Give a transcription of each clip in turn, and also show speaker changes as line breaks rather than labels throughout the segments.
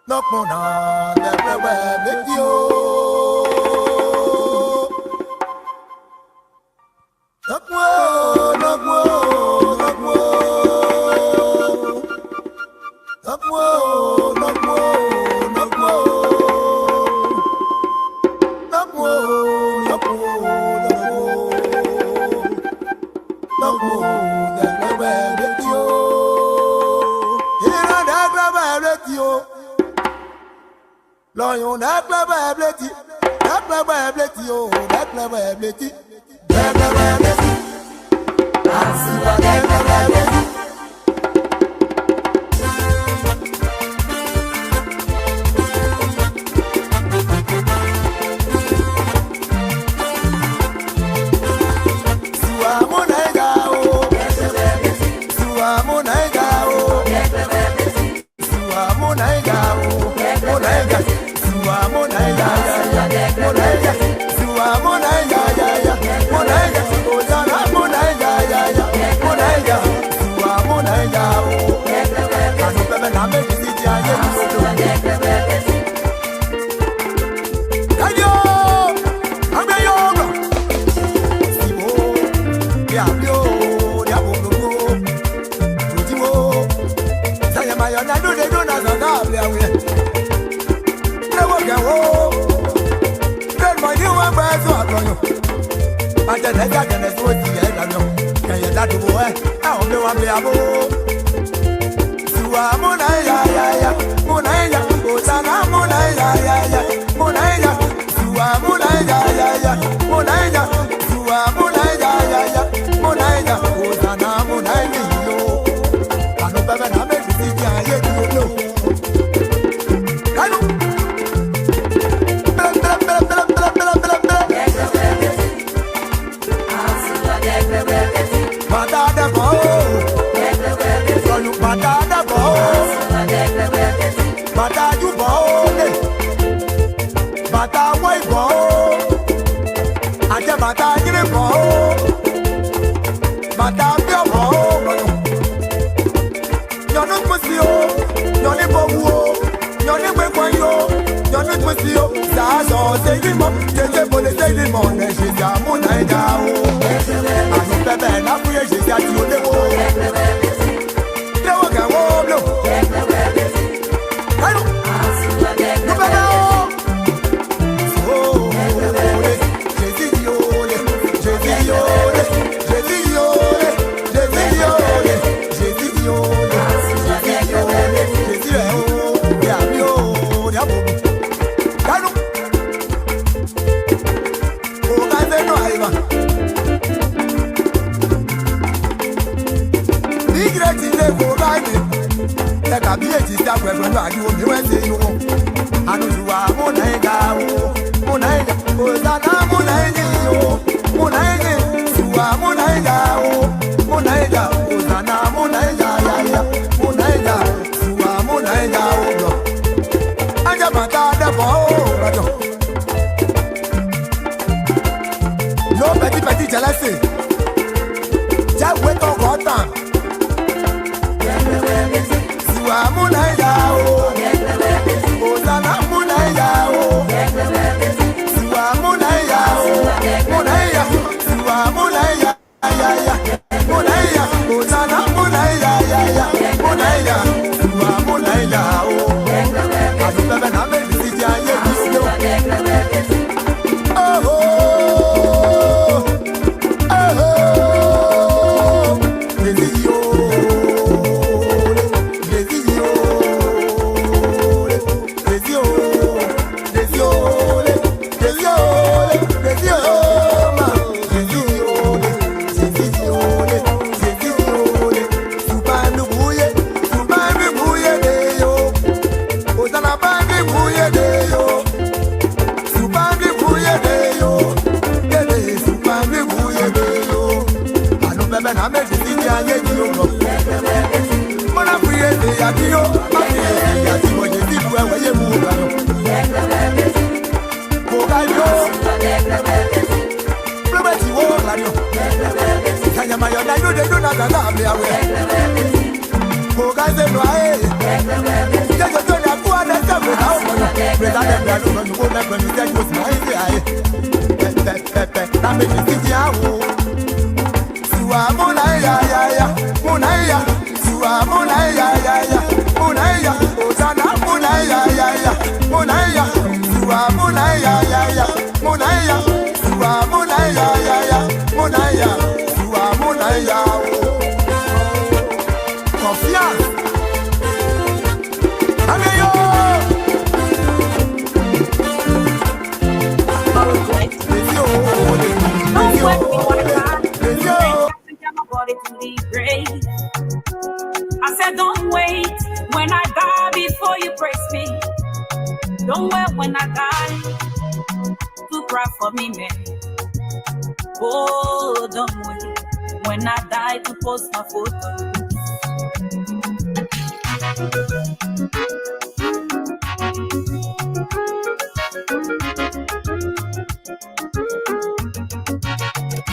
Knock more on everywhere with you. Knock more, knock more, knock more. Knock more, knock more, knock more. Knock more, knock more, knock more. Knock more everywhere with you. Here and everywhere with you. Lion, that clever ability, oh, that clever ability, that clever ability. I see what that clever ability.
Guys,
Presa de brano, no go na brano, say you smile aye. Pepe, na me see ya o. Suwa munaya ya, munaya. Suwa munaya ya, munaya. Osana munaya ya, munaya. Suwa munaya ya, munaya. Suwa munaya ya, munaya. Suwa munaya o. Confiance. Amiyo.
I said, don't wait when I die before you praise me. Don't wait when I die to cry for me, man. Oh, don't wait when I die to post my photo.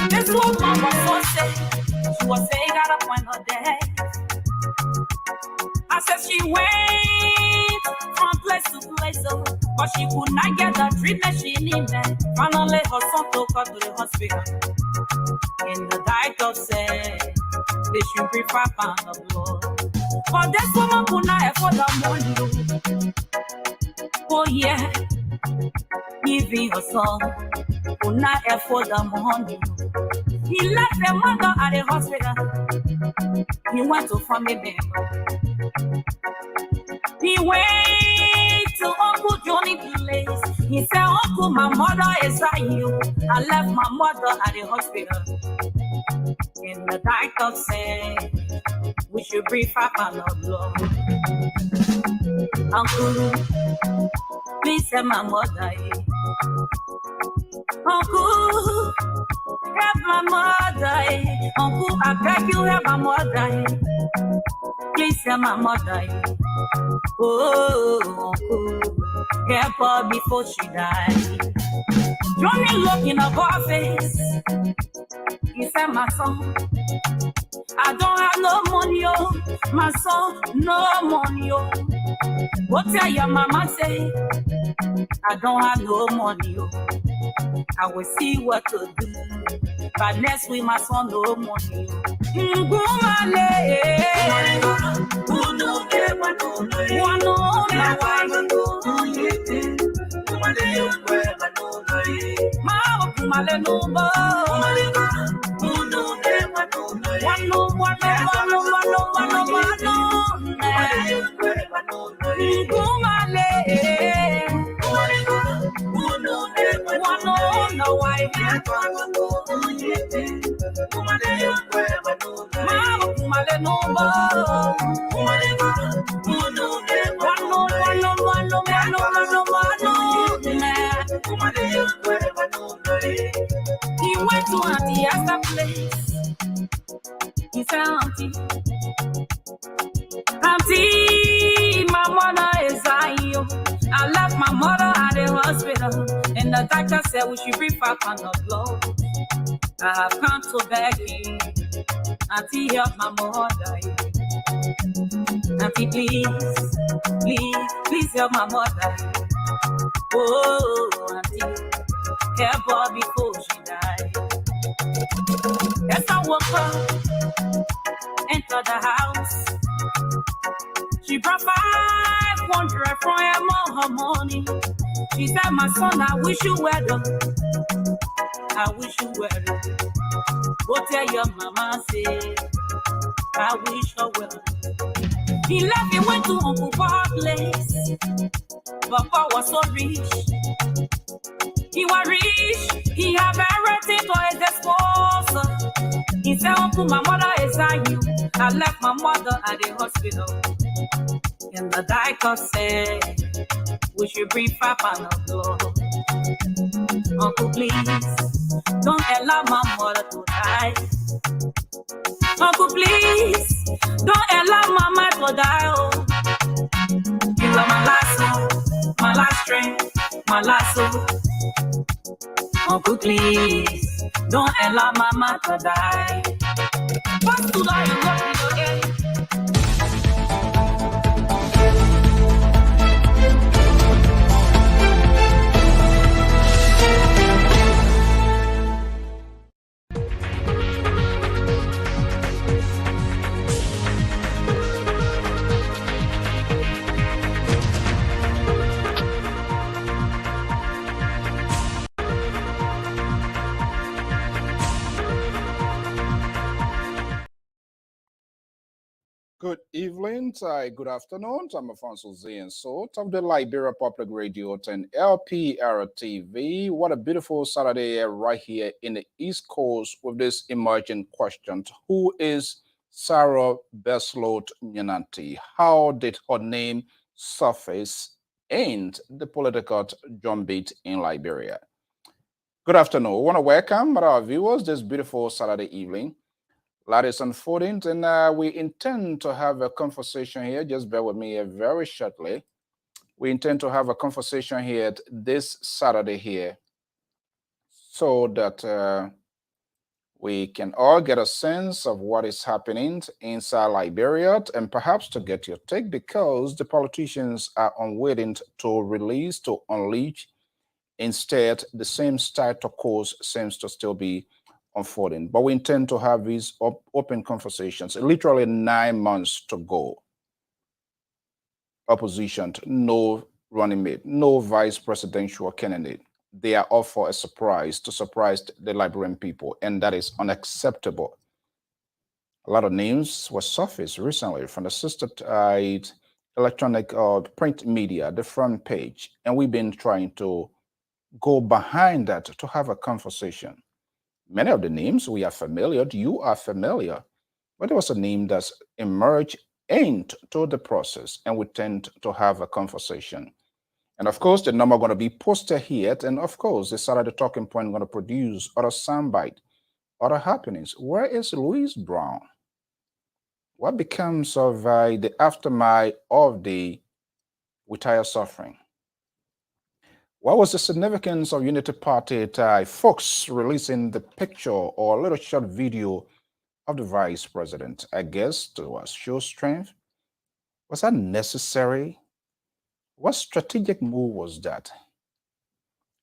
This woman was so sick. She was saying, got a point of day. I said she went from place to place, but she could not get the treatment she needed. Finally, her son took her to the hospital. And the doctor said they should bring 5 pounds of blood. But this woman could not afford the money. Oh yeah, even her son could not afford the money. He left the mother at the hospital. He went to family member. He went to Uncle Johnny place. He said, Uncle, my mother is at you. I left my mother at the hospital. And the doctor said, we should bring 5 pounds of blood. Uncle, please help my mother. Uncle, help my mother. Uncle, I beg you, help my mother. Please help my mother. Oh, uncle, help her before she dies. Johnny looked in her face. He said, my son, I don't have no money, oh. My son, no money, oh. What tell your mama say? I don't have no money, oh. I will see what to do. But next week, my son, no money. He went to Auntie Esther's place. He said, Auntie, my mother is dying. I left my mother at the hospital, and the doctor said we should bring 5 pounds of blood. I have come to beg you, Auntie, help my mother. Auntie, please help my mother. Oh, Auntie, help her before she died. Yes, I woke up, entered the house. She brought 500 from her money. She said, my son, I wish you well. I wish you well. Go tell your mama, say, I wish her well. He left, he went to Uncle Pa's place. Papa was so rich. He was rich. He had everything to his disposal. He said, Uncle, my mother is at you. I left my mother at the hospital. And the doctor said, we should bring 5 pounds of blood. Uncle, please, don't allow my mother to die. Uncle, please, don't allow my mother to die. Oh. You are my last soul, my last strength, my last soul. Uncle, please, don't allow my mother to die. What's to die? You got me again.
Good evening, good afternoon. I'm Alphonso Zean Soe of the Liberia Public Radio and Lpr-Tv. What a beautiful Saturday right here in the East Coast with this emerging question. Who is Sarah Beslot Nyananti? How did her name surface in the political drumbeat in Liberia? Good afternoon. We want to welcome our viewers this beautiful Saturday evening. Lot is unfolding, and we intend to have a conversation here. Just bear with me very shortly. We intend to have a conversation here this Saturday here so that we can all get a sense of what is happening inside Liberia and perhaps to get your take because the politicians are unwilling to release, to unleash. Instead, the same status quo seems to still be unfolding. But we intend to have these open conversations. Literally 9 months to go. Opposition, no running mate, no vice presidential candidate. They are all for a surprise to surprise the Liberian people, and that is unacceptable. A lot of names were surfaced recently from the sister electronic print media, the front page, and we've been trying to go behind that to have a conversation. Many of the names we are familiar, you are familiar, but there was a name that's emerged into the process, and we tend to have a conversation. And of course, the number going to be posted here, and of course, the Saturday Talking Point going to produce other soundbite, other happenings. Where is Louise Brown? What becomes of the aftermath of the retired suffering? What was the significance of Unity Party folks releasing the picture or a little short video of the vice president? I guess to show strength. Was that necessary? What strategic move was that?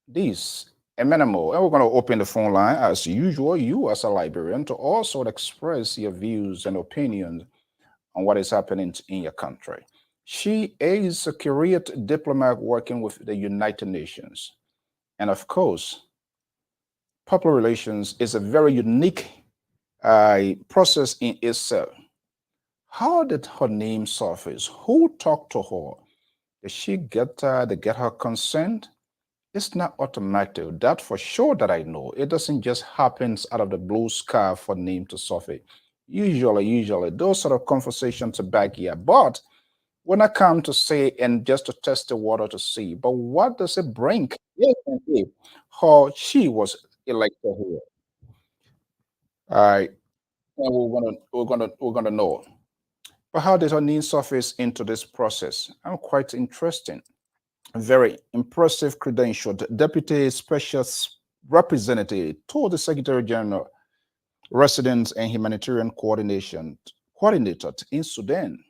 This and many more. And we're going to open the phone line as usual, you as a Liberian, to also express your views and opinions on what is happening in your country. She is a career diplomat working with the United Nations. And of course, public relations is a very unique process in itself. How did her name surface? Who talked to her? Did she get her consent? It's not automatic. That for sure that I know. It doesn't just happen out of the blue sky for name to surface. Usually, those sort of conversations are back here. But when I come to say and just to test the water to see, but what does it bring? Yes, indeed. How she was elected here. All right, and we're gonna know. But how did her name surface into this process? I'm quite interesting. Very impressive credentialed deputy special representative to the Secretary General, residence and humanitarian coordinator in Sudan.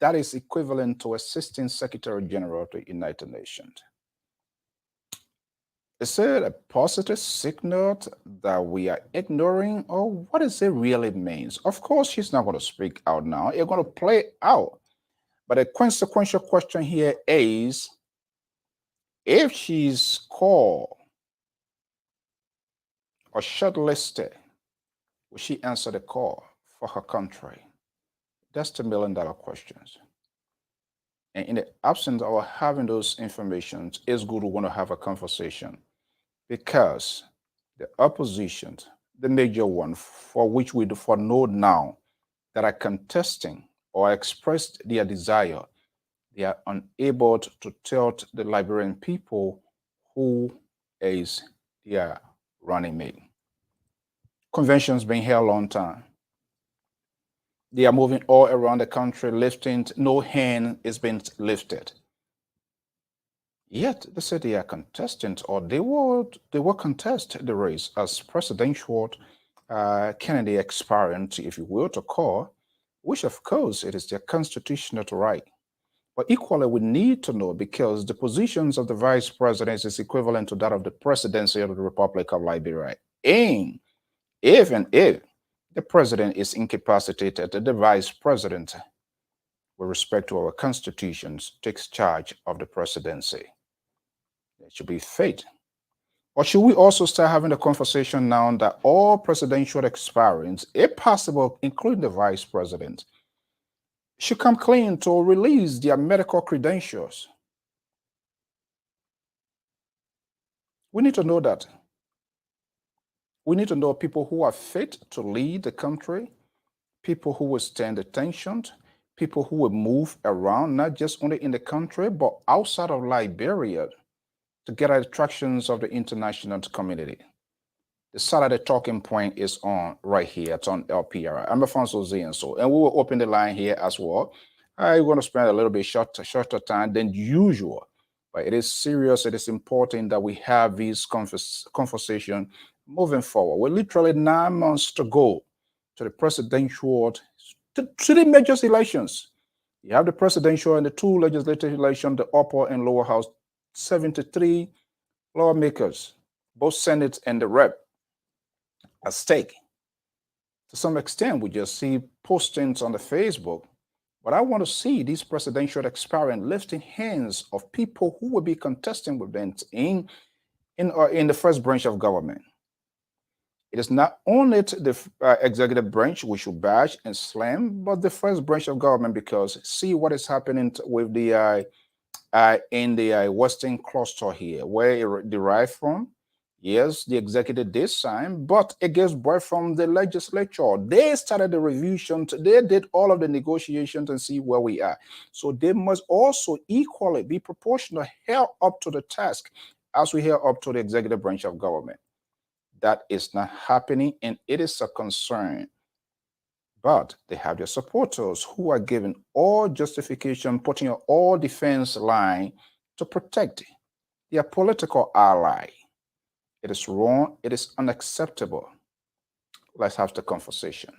That is equivalent to Assistant Secretary General of the United Nations. Is it a positive signal that we are ignoring, or what does it really mean? Of course, she's not going to speak out now. It's going to play out. But a consequential question here is, if she's called or shortlisted, will she answer the call for her country? That's the million-dollar questions. And in the absence of having those information, it's good to want to have a conversation because the opposition, the major one for which we do for know now that are contesting or expressed their desire, they are unable to tell the Liberian people who is their running mate. Conventions been held a long time. They are moving all around the country, lifting, no hand is being lifted. Yet they said they are contestants, or they will contest the race as presidential candidate aspirant, if you will, to call, which of course it is their constitutional right. But equally, we need to know because the positions of the vice president is equivalent to that of the presidency of the Republic of Liberia. And if the president is incapacitated, the vice president, with respect to our constitutions, takes charge of the presidency. It should be fate. Or should we also start having a conversation now that all presidential aspirants, if possible, including the vice president, should come clean to release their medical credentials. We need to know that. We need to know people who are fit to lead the country, people who will stand attention, people who will move around, not just only in the country, but outside of Liberia to get attractions of the international community. The Saturday talking point is on right here. It's on LPR. I'm Alphonso Zean Soe, and we will open the line here as well. I'm going to spend a little bit shorter time than usual, but it is serious. It is important that we have this conversation moving forward. We're literally 9 months to go to the presidential, to the major elections. You have the presidential and the two legislative elections, the upper and lower house, 73 lawmakers, both Senate and the Rep, at stake. To some extent, we just see postings on the Facebook, but I want to see these presidential aspirants lifting hands of people who will be contesting with them in the first branch of government. It is not only the executive branch we should bash and slam, but the first branch of government, because see what is happening with the in the Western cluster here, where it derived from. Yes, the executive did sign, but it gives birth from the legislature. They started the revision. They did all of the negotiations and see where we are. So they must also equally be proportional, held up to the task as we held up to the executive branch of government. That is not happening, and it is a concern. But they have their supporters who are giving all justification, putting on all defense line to protect their political ally. It is wrong. It is unacceptable. Let's have the conversation.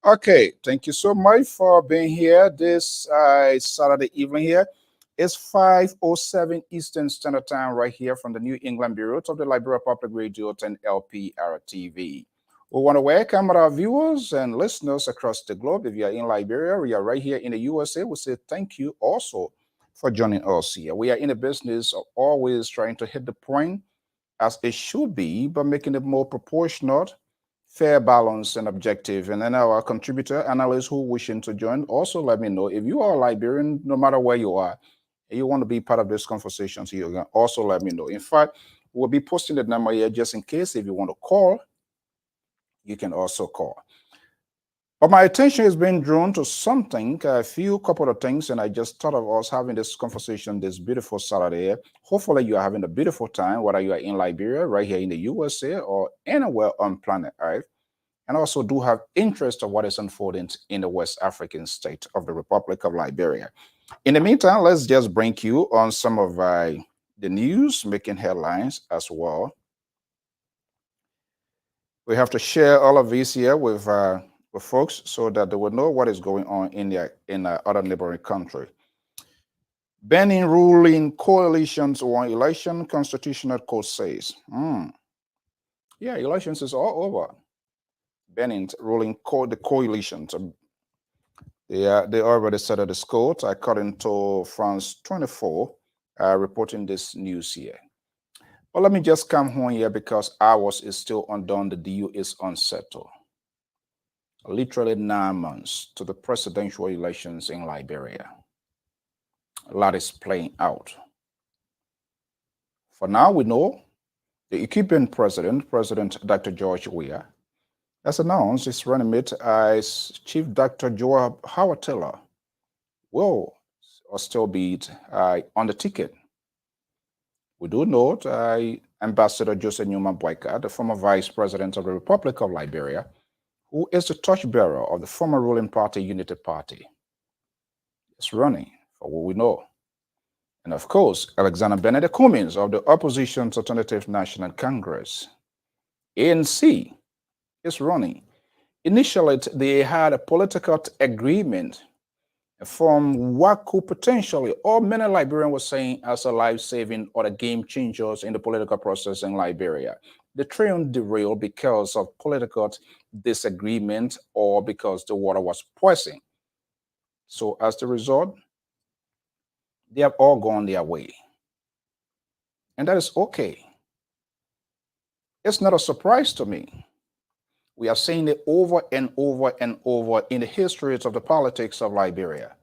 Okay, thank you so much for being here this Saturday evening here. It's 5:07 Eastern Standard Time right here from the New England Bureau of the Liberia Public Radio and Lpr-Tv. We want to welcome our viewers and listeners across the globe. If you are in Liberia, we are right here in the USA. We say thank you also for joining us here. We are in the business of always trying to hit the point as it should be, but making it more proportionate, fair, balanced, and objective. And then our contributor, analysts who wishing to join, also let me know. If you are a Liberian, no matter where you are, and you want to be part of this conversation, so you can also let me know. In fact, we'll be posting the number here just in case if you want to call, you can also call. But my attention has been drawn to something, a few couple of things, and I just thought of us having this conversation this beautiful Saturday. Hopefully you are having a beautiful time, whether you are in Liberia, right here in the USA, or anywhere on planet Earth, and also do have interest of what is unfolding in the West African state of the Republic of Liberia. In the meantime, let's just bring you on some of the news making headlines as well. We have to share all of these here with folks so that they will know what is going on in other neighboring country. Banning ruling coalitions or election, Constitutional Court says. Yeah, elections is all over. Banning ruling the coalitions. They already settled the score, according to France 24, reporting this news here. Well, let me just come home here because ours is still undone. The deal is unsettled. Literally 9 months to the presidential elections in Liberia. A lot is playing out. For now, we know the Ethiopian president, President Dr. George Weah, has announced his running mate as Chief Dr. Joab Hawatila will still be on the ticket. We do note Ambassador Joseph Newman Boyka, the former vice president of the Republic of Liberia, who is the torchbearer of the former ruling party, Unity Party, is running for what we know. And of course, Alexander Benedict Cummings of the opposition's Alternative National Congress, ANC, is running. Initially, they had a political agreement from what could potentially, or many Liberians were saying, as a life-saving or a game changers in the political process in Liberia. The train derailed because of political disagreement or because the water was poisoned. So as the result, they have all gone their way. And that is okay. It's not a surprise to me. We are seeing it over and over and over in the histories of the politics of Liberia.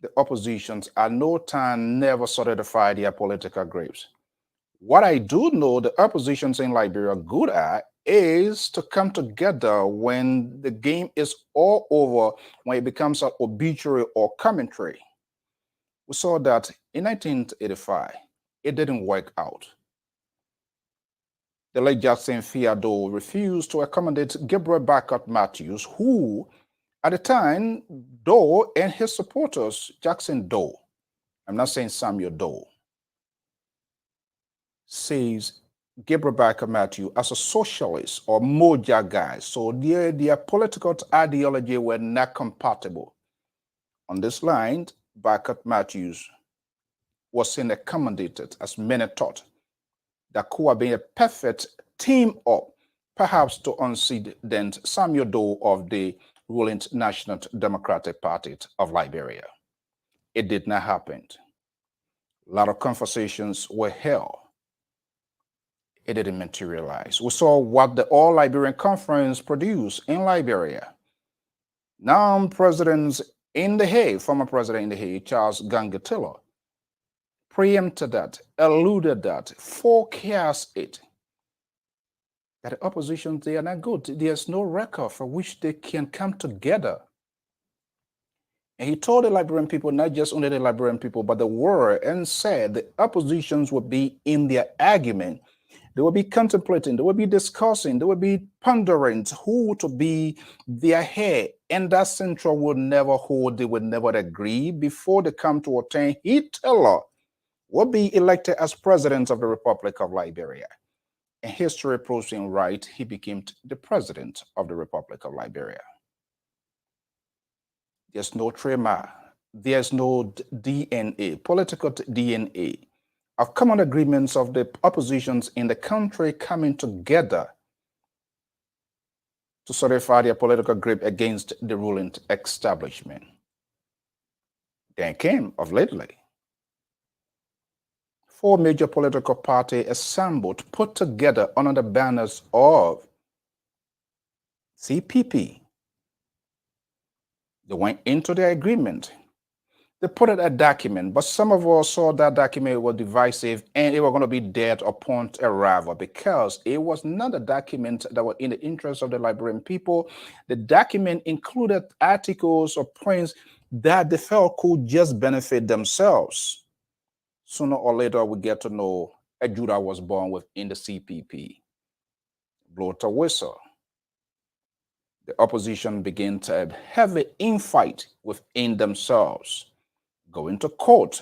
The oppositions at no time never solidified their political grapes. What I do know the oppositions in Liberia are good at is to come together when the game is all over, when it becomes an obituary or commentary. We saw that in 1985, it didn't work out. The late Jackson Fiado refused to accommodate Gabriel Bacot Matthews, who, at the time, Doe and his supporters, Jackson Doe, I'm not saying Samuel Doe, says Gabriel Bacot Matthews as a socialist or Moja guy. So their political ideology were not compatible. On this line, Bacot Matthews was seen accommodated, as many thought, that could have been a perfect team up, perhaps to unseat then Samuel Doe of the ruling National Democratic Party of Liberia. It did not happen. A lot of conversations were held. It didn't materialize. We saw what the All Liberian Conference produced in Liberia. Now presidents in The Hague, former president in The Hague, Charles Gangatilla, preempted that, alluded that, forecast it, that the opposition, they are not good. There's no record for which they can come together. And he told the Liberian people, not just only the Liberian people, but the world, and said the oppositions would be in their argument. They will be contemplating, they will be discussing, they will be pondering who to be their head. And that central would never hold, they would never agree before they come to attain. Hitler will be elected as president of the Republic of Liberia. And history proves him right, he became the president of the Republic of Liberia. There's no trademark, there's no DNA, political DNA of common agreements of the oppositions in the country coming together to solidify their political grip against the ruling establishment. Then came of lately, 4 major political parties assembled, put together under the banners of CPP. They went into the agreement. They put out a document, but some of us saw that document was divisive and it was going to be dead upon arrival because it was not a document that was in the interest of the Liberian people. The document included articles or points that they felt could just benefit themselves. Sooner or later, we get to know a Judah was born within the CPP. Blow to whistle. The opposition began to have heavy infight within themselves, going to court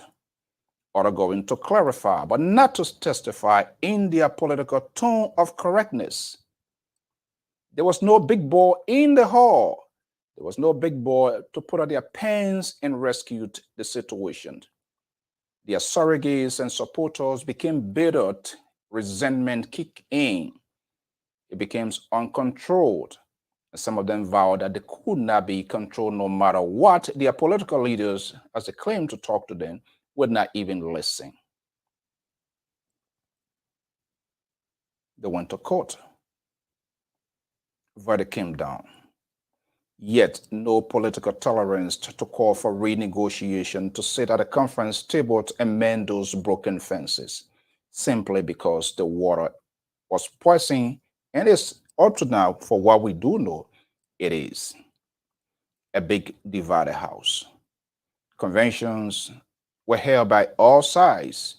or going to clarify, but not to testify in their political tone of correctness. There was no big boy in the hall. There was no big boy to put out their pens and rescue the situation. Their surrogates and supporters became bitter, resentment kicked in. It became uncontrolled. And some of them vowed that they could not be controlled no matter what. Their political leaders, as they claimed to talk to them, would not even listen. They went to court. Verdict came down. Yet no political tolerance to call for renegotiation, to sit at a conference table to amend those broken fences, simply because the water was poisoned, and it's up to now, for what we do know, it is a big divided house. Conventions were held by all sides.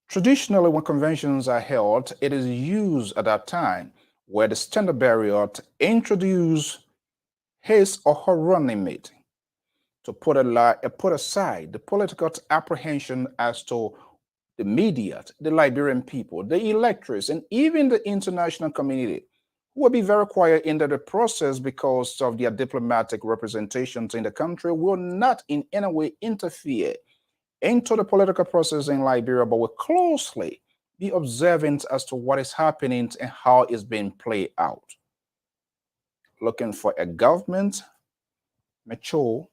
Traditionally, when conventions are held, it is used at that time where the standard bearer introduce his or her running mate to put aside the political apprehension as to the media, the Liberian people, the electors, and even the international community who will be very quiet into the process because of their diplomatic representations in the country will not in any way interfere into the political process in Liberia, but will closely be observant as to what is happening and how it's being played out. Looking for a government mature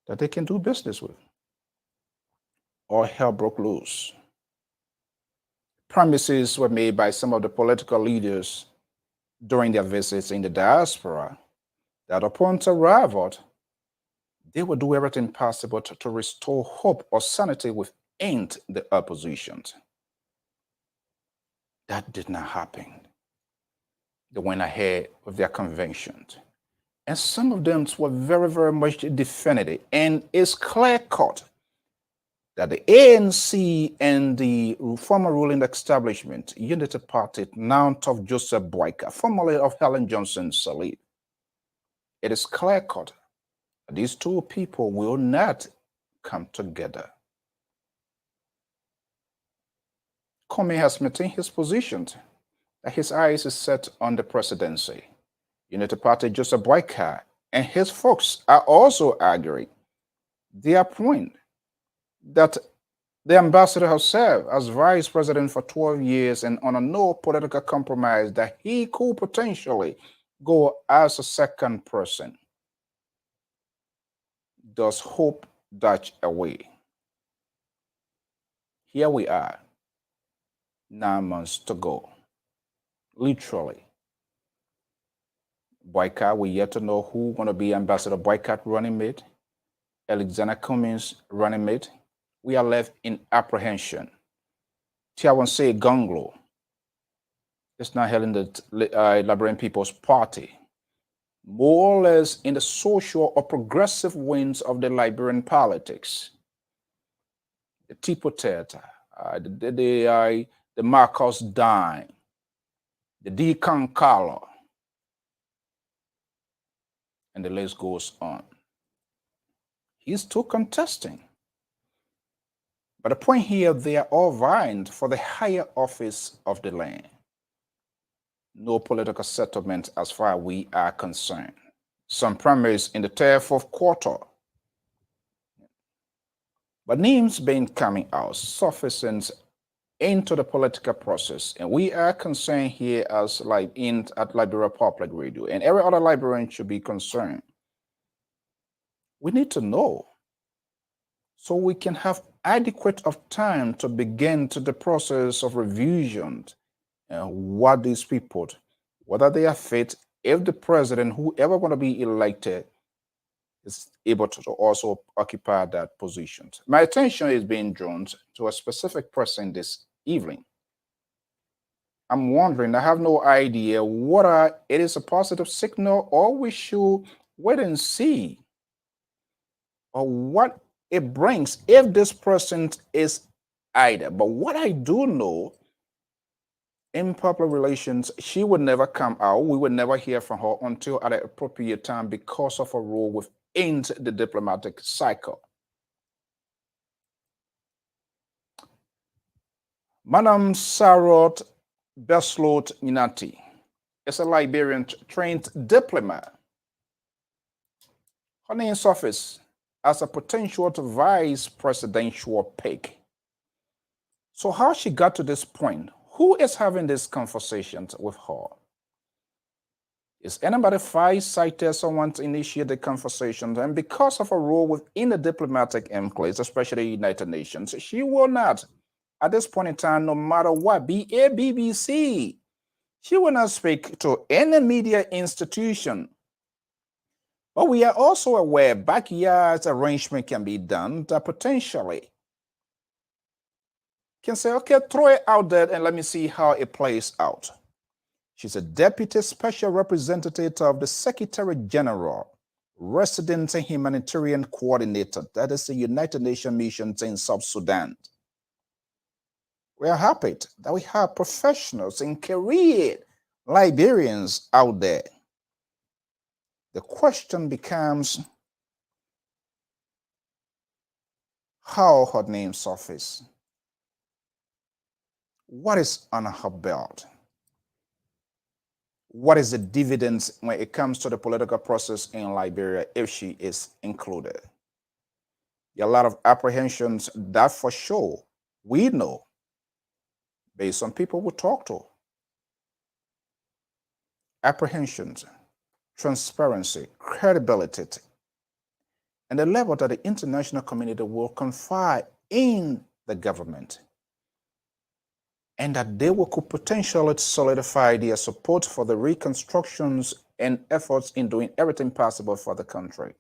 that they can do business with. All hell broke loose. Promises were made by some of the political leaders during their visits in the diaspora that upon arrival, they would do everything possible to restore hope or sanity within the opposition. That did not happen. They went ahead with their conventions. And some of them were very, very much definitive. And it's clear-cut that the ANC and the former ruling establishment, Unity Party, now of Joseph Boyka, formerly of Helen Johnson Sirleaf, it is clear-cut that these two people will not come together. Comey has maintained his position that his eyes is set on the presidency. Unity Party Joseph Boyka and his folks are also arguing their point that the ambassador has served as vice president for 12 years and under no political compromise that he could potentially go as a second person. Does hope dash away? Here we are, 9 months to go, literally. Boycott, we yet to know who going to be Ambassador Boycott running mate, Alexander Cummings running mate. We are left in apprehension. Tiawanse Gonglo is now held in the Liberian People's Party, more or less in the social or progressive wings of the Liberian politics. The Tipoteta, the Marcos Dine, the Deacon Carlo, and the list goes on. He's still contesting. But the point here, they are all vying for the higher office of the land. No political settlement as far as we are concerned. Some primaries in the third, fourth quarter. But names been coming out, surfacing into the political process. And we are concerned here as at Liberia Public Radio, and every other Liberian should be concerned. We need to know so we can have adequate of time to begin to the process of revision and what these people, whether they are fit, if the president, whoever going to be elected, is able to also occupy that position. My attention is being drawn to a specific person this evening. I'm wondering, I have no idea whether it is a positive signal or we should wait and see, or what it brings if this person is either. But what I do know, in public relations, she would never come out. We would never hear from her until at an appropriate time because of her role within the diplomatic cycle. Madam Sarot Beslot Minati is a Liberian trained diplomat. Her name surfaced as a potential vice presidential pick. So how she got to this point? Who is having these conversations with her? Is anybody farsighted someone to initiate the conversations? And because of her role within the diplomatic enclaves, especially the United Nations, she will not, at this point in time, no matter what, be a BBC. She will not speak to any media institution. But we are also aware backyard arrangement can be done that potentially can say, okay, throw it out there and let me see how it plays out. She's a deputy special representative of the Secretary General, resident and humanitarian coordinator, that is the United Nations mission in South Sudan. We are happy that we have professionals and career Liberians out there. The question becomes, how her name surfaced. What is on her belt? What is the dividends when it comes to the political process in Liberia if she is included? There are a lot of apprehensions that for sure we know based on people we talk to. Apprehensions, transparency, credibility, and the level that the international community will confide in the government, and that they will could potentially solidify their support for the reconstructions and efforts in doing everything possible for the country.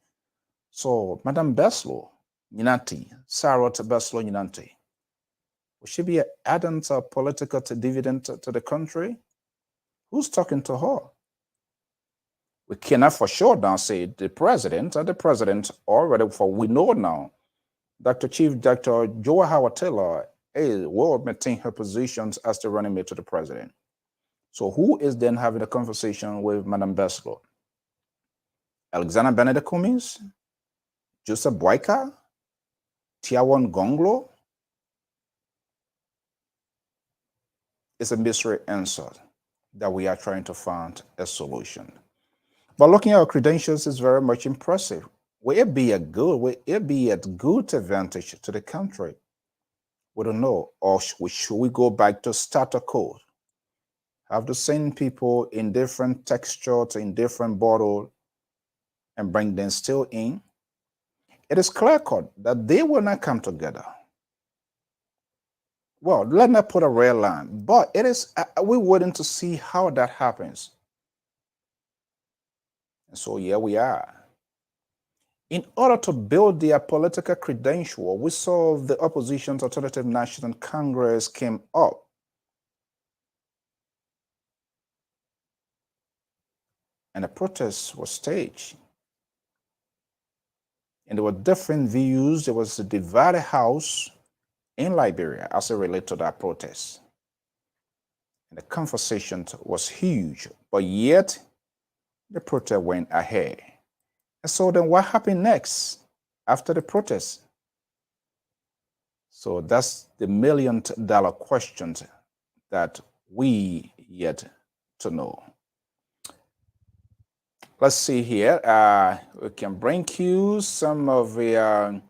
So, Madam Beslow Nyinanti, Sarah Beslow Nyinanti, will she be adding a political dividend to the country? Who's talking to her? We cannot for sure now say the president already, for we know now, Dr. Joa Howard Taylor will maintain her positions as the running mate to the president. So who is then having a conversation with Madam Beslow? Alexander Benedict Cummings? Joseph Boyka? Tiawan Gonglo? It's a mystery answer that we are trying to find a solution. But looking at our credentials is very much impressive. Will it be at good advantage to the country? We don't know. Or should we go back to status quo? Have the same people in different textures, in different bottles, and bring them still in? It is clear-cut that they will not come together. Well, let's not put a red line, but it is, we're waiting to see how that happens. And so here we are. In order to build their political credential, we saw the opposition's Alternative National Congress came up. And a protest was staged. And there were different views. There was a divided house in Liberia as it related to that protest. And the conversation was huge, but yet the protest went ahead. And so then what happened next after the protest? So that's the $1 million question that we yet to know. Let's see here. We can bring you some of the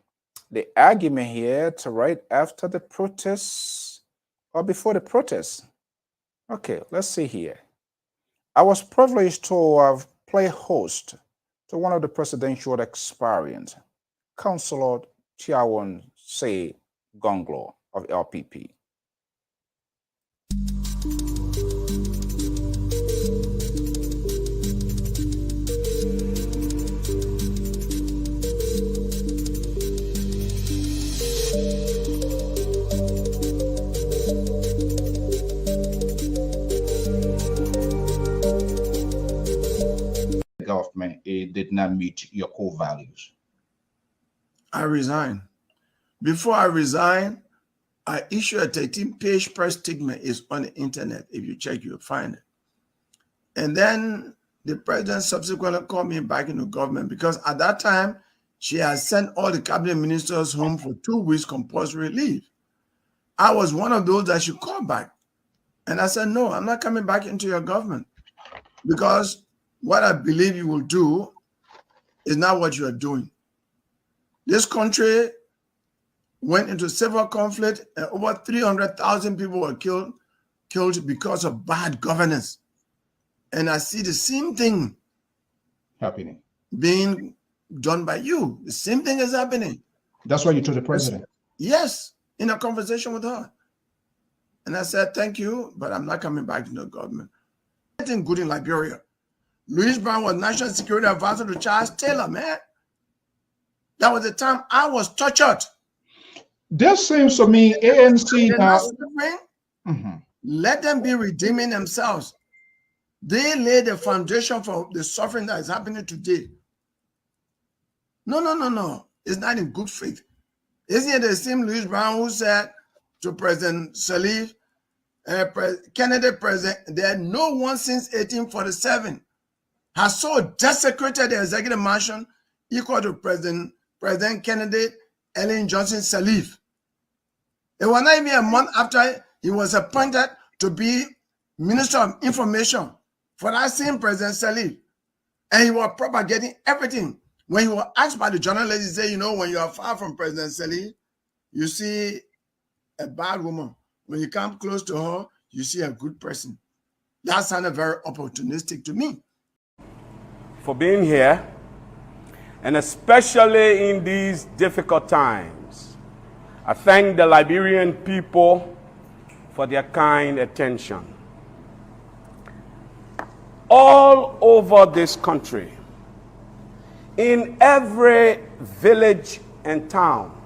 argument here to right after the protest or before the protest. Okay, let's see here. I was privileged to have played host to one of the presidential experience, Councillor Tiawan Soe Gonglo of LPP. Government, it did not meet your core values?
I resigned. Before I resigned, I issued a 13-page press statement. It's on the internet. If you check, you'll find it. And then the president subsequently called me back into government because at that time, she had sent all the cabinet ministers home for 2 weeks compulsory leave. I was one of those that she called back. And I said, no, I'm not coming back into your government because what I believe you will do is not what you are doing. This country went into civil conflict and over 300,000 people were killed because of bad governance. And I see the same thing
happening,
being done by you. The same thing is happening.
That's why you told the president?
Yes, in a conversation with her. And I said, thank you, but I'm not coming back to the government. Anything good in Liberia. Louis Brown was National Security Advisor to Charles Taylor, man. That was the time I was tortured.
This seems to me ANC now.
Let them be redeeming themselves. They laid the foundation for the suffering that is happening today. No. It's not in good faith. Isn't it the same Louis Brown who said to President Salif, Kennedy president, that no one since 1847 has so desecrated the executive mansion equal to President Kennedy Ellen Johnson Sirleaf. It was not even a month after he was appointed to be Minister of Information for that same President Sirleaf. And he was propagating everything. When he was asked by the journalist, he said, you know, when you are far from President Sirleaf, you see a bad woman. When you come close to her, you see a good person. That sounded very opportunistic to me.
For being here, and especially in these difficult times, I thank the Liberian people for their kind attention. All over this country, in every village and town,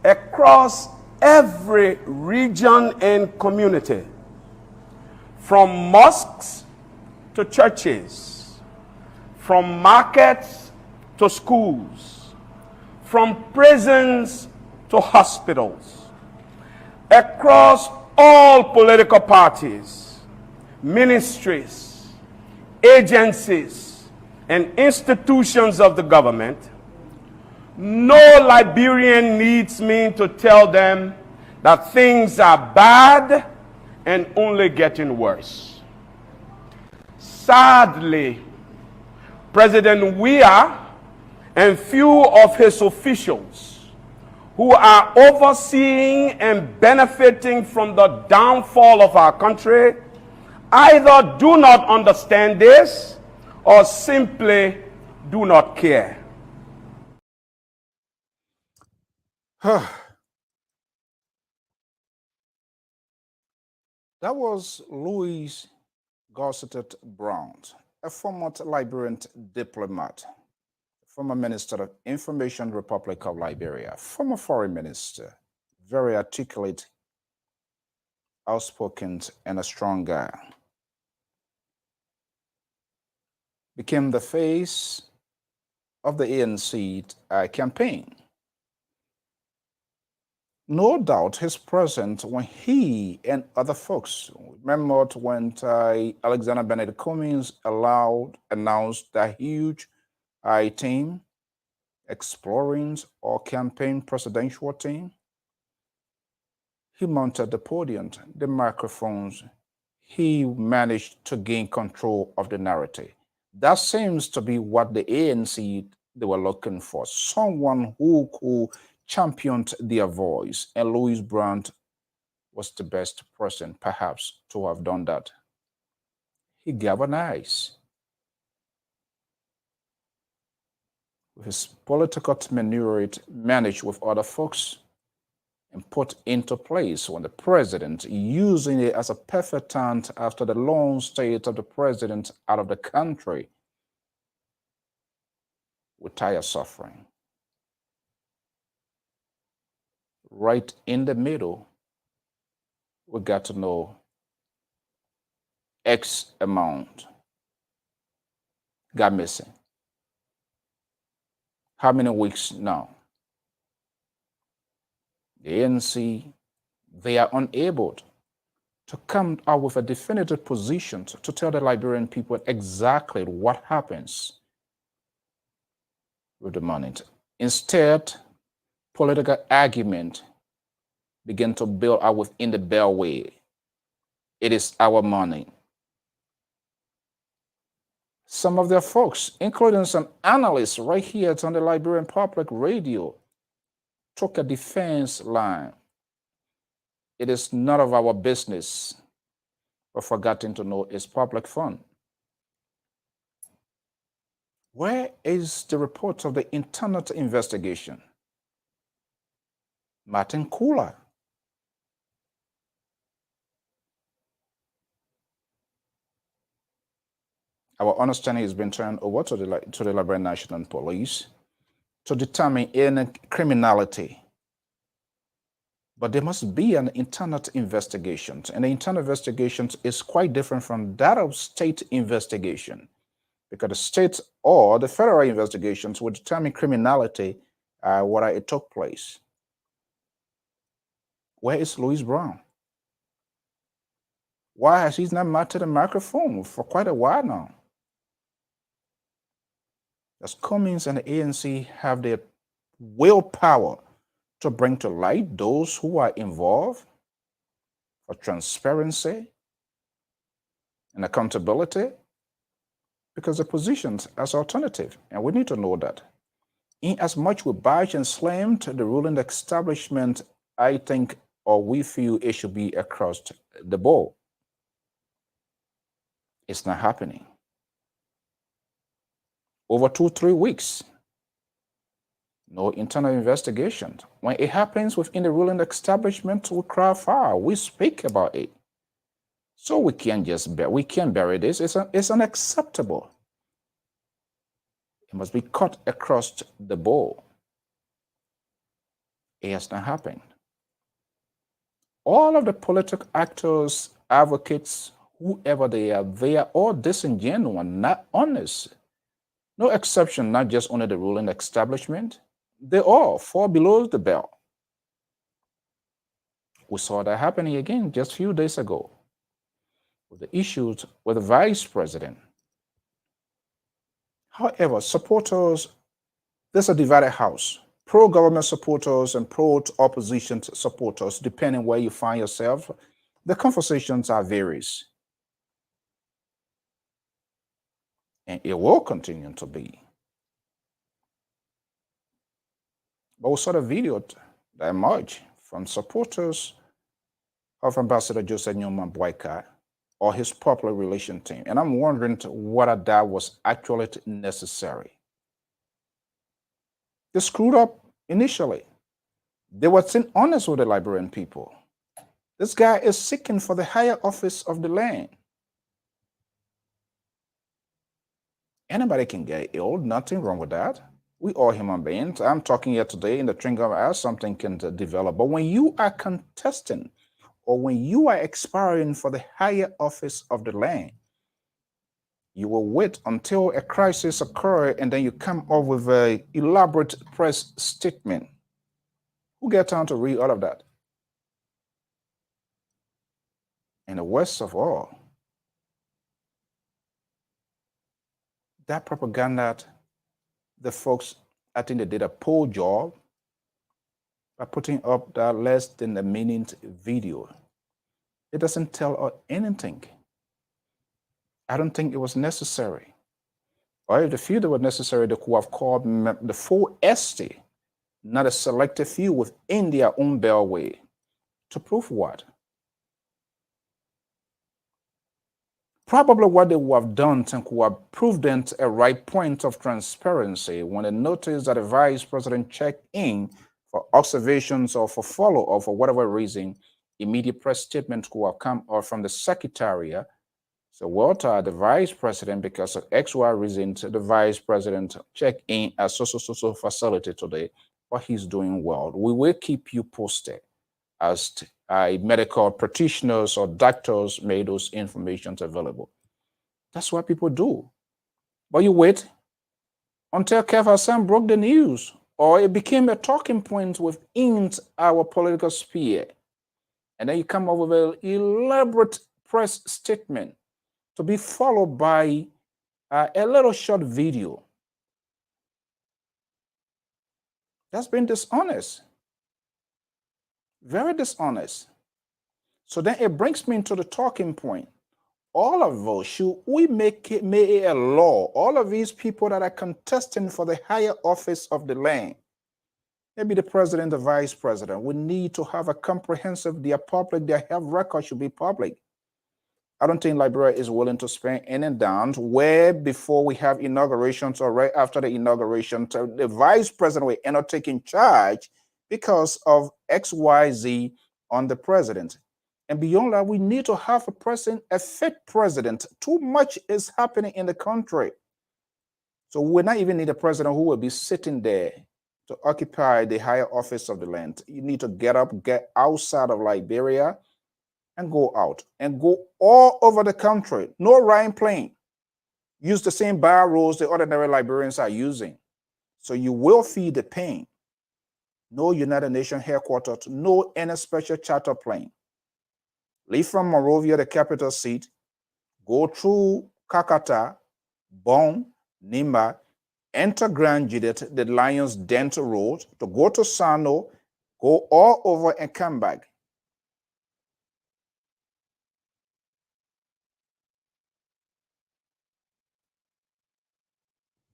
across every region and community, from mosques to churches, from markets to schools, from prisons to hospitals, across all political parties, ministries, agencies, and institutions of the government, no Liberian needs me to tell them that things are bad and only getting worse. Sadly, President Weah and few of his officials who are overseeing and benefiting from the downfall of our country either do not understand this or simply do not care.
That was Louis Gossett Brown, a former Liberian diplomat, former Minister of Information, Republic of Liberia, former foreign minister, very articulate, outspoken, and a strong guy. Became the face of the ANC campaign. No doubt his presence when he and other folks, remember when Alexander Benedict Cummings announced that huge team, exploring or campaign presidential team, he mounted the podium, the microphones, he managed to gain control of the narrative. That seems to be what the ANC, they were looking for, someone who could championed their voice, and Louis Brown was the best person, perhaps, to have done that. He galvanized with his political tenure, managed with other folks, and put into place when the president, using it as a perfect time after the long state of the president out of the country, with tire suffering. Right in the middle, we got to know X amount got missing. How many weeks now? The ANC, they are unable to come out with a definitive position to tell the Liberian people exactly what happens with the money. Instead, political argument begin to build out within the beltway. It is our money. Some of their folks, including some analysts right here on the Liberian Public Radio, took a defense line. It is none of our business, but forgotten to know it's public fund. Where is the report of the internal investigation? Martin Kula. Our understanding has been turned over to the Liberian National Police to determine any criminality. But there must be an internal investigation, and the internal investigation is quite different from that of state investigation, because the state or the federal investigations will determine criminality, whether it took place. Where is Louis Brown? Why has he not mounted a microphone for quite a while now? As Cummings and the ANC have their willpower to bring to light those who are involved, for transparency and accountability, because the positions as alternative, and we need to know that. In as much we bash and slammed the ruling establishment, I think, or we feel it should be across the board. It's not happening. Over 2-3 weeks, no internal investigation. When it happens within the ruling establishment, we cry foul. We speak about it. So we can't just bury this. It's unacceptable. It must be cut across the board. It has not happened. All of the political actors, advocates, whoever they are all disingenuous, not honest. No exception, not just only the ruling establishment. They all fall below the belt. We saw that happening again just a few days ago with the issues with the vice president. However, supporters, there's a divided house. Pro-government supporters and pro-opposition supporters, depending where you find yourself, the conversations are various. And it will continue to be. But we saw the video that emerged from supporters of Ambassador Joseph Newman Boycott or his popular relation team. And I'm wondering whether that was actually necessary. They screwed up initially. They were honest with the Liberian people. This guy is seeking for the higher office of the land. Anybody can get ill, nothing wrong with that. We all human beings. I'm talking here today in the twinkle of an eye, something can develop. But when you are contesting or when you are aspiring for the higher office of the land, you will wait until a crisis occurs and then you come up with an elaborate press statement. Who get time to read all of that? And the worst of all, that propaganda, the folks, I think they did a poor job by putting up that less than a minute video. It doesn't tell us anything. I don't think it was necessary. Or if the few that were necessary, they could have called the full estate, not a selected few within their own bellway. To prove what? Probably what they would have done and could have proved them a right point of transparency when they noticed that the vice president checked in for observations or for follow-up or for whatever reason, immediate press statement could have come out from the secretariat. So Walter, the vice president, because of XY reason, the vice president checked in at so facility today, but he's doing well. We will keep you posted as medical practitioners or doctors made those informations available. That's what people do. But you wait until Kev Hassan broke the news or it became a talking point within our political sphere. And then you come up with an elaborate press statement to be followed by a little short video. That's been dishonest. Very dishonest. So then it brings me into the talking point. All of us, should we make it a law? All of these people that are contesting for the higher office of the land, maybe the president, the vice president, we need to have a comprehensive, their health record should be public. I don't think Liberia is willing to spend any downs where before we have inaugurations or right after the inauguration, the vice president will end up taking charge because of XYZ on the president. And beyond that, we need to have a fit president. Too much is happening in the country. So we not even need a president who will be sitting there to occupy the higher office of the land. You need to get up, get outside of Liberia and go out and go all over the country. No riding plane. Use the same bar rules the ordinary Liberians are using. So you will feel the pain. No United Nations headquarters, no any special charter plane. Leave from Monrovia, the capital seat, go through Kakata, Bon, Nimba, enter Grand Juliet, the Lions Dental Road, to go to Sano, go all over and come back.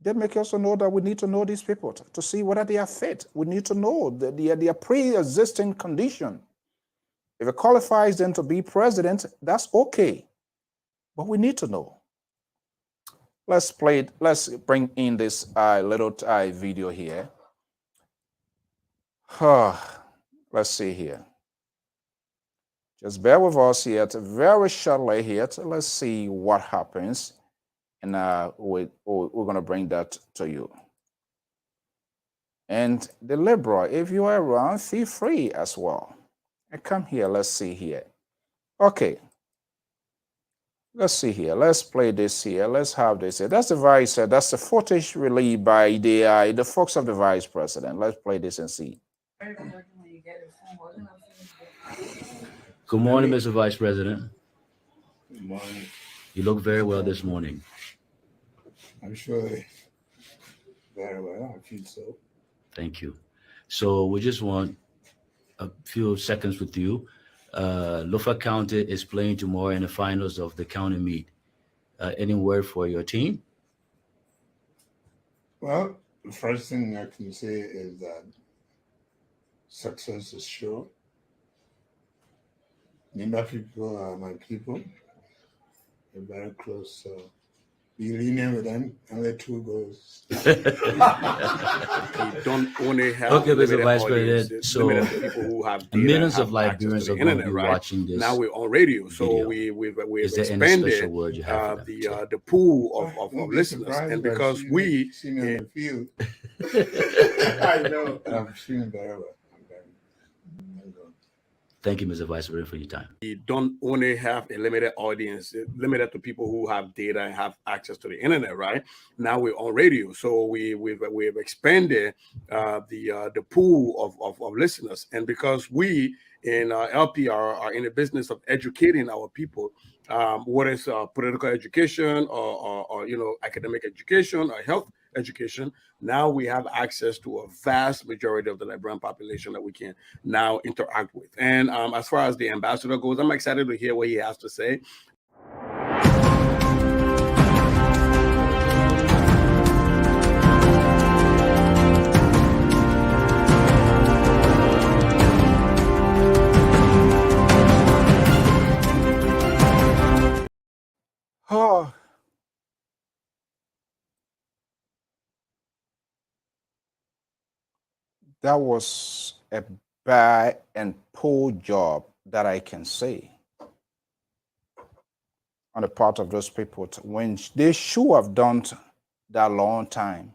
That makes us know that we need to know these people to see whether they are fit. We need to know their pre-existing condition. If it qualifies them to be president, that's okay. But we need to know. Let's play it. Let's bring in this little video here. Let's see here. Just bear with us here. Very shortly here. Let's see what happens. And we're going to bring that to you. And the Liberal, if you are around, feel free as well. And come here. Let's see here. Okay. Let's see here. Let's play this here. Let's have this here. That's the vice. That's the footage released by the folks of the vice president. Let's play this and see.
Good morning, Mr. Vice President.
Good morning.
You look very well this morning.
I'm sure very well. I feel so.
Thank you. So we just want a few seconds with you. Lofa County is playing tomorrow in the finals of the county meet. Any word for your team?
Well, the first thing I can say is that success is sure. Nimba people are my people. They're very close, so be lenient with them and let two goals.
You don't only have
Okay, Mr. Vice
audience,
President. So
people who have data
millions
have
of Liberians
access to
are
the
going to
internet,
be
right?
watching this.
Now we're on radio, so
video.
we've
Is there any
expanded
special word you have for them?
the pool of
Don't be
listeners,
surprised
and
if I
because
see me on the field. I know. I'm feeling very well. I'm very good.
Thank you, Mr. Vice President, for your time.
we don't only have a limited audience, limited to people who have data and have access to the internet, right? Now we're on radio, so we've expanded the pool of listeners, and because we in LPR are in the business of educating our people, whether it's political education or academic education or health education. Now we have access to a vast majority of the Liberian population that we can now interact with. And as far as the ambassador goes, I'm excited to hear what he has to say.
Oh. That was a bad and poor job that I can say on the part of those people when they should have done that long time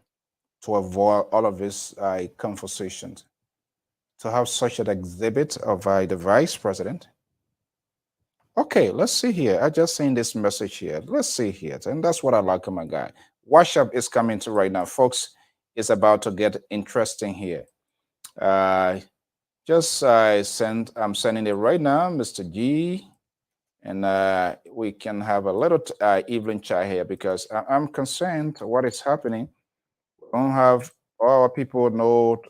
to avoid all of these conversations. To have such an exhibit of the vice president. Okay, let's see here. I just seen this message here. Let's see here. And that's what I like, my guy. WhatsApp is coming to right now. Folks, it's about to get interesting here. I'm sending it right now, Mr. G. And we can have a little evening chat here because I'm concerned what is happening. We don't have all people no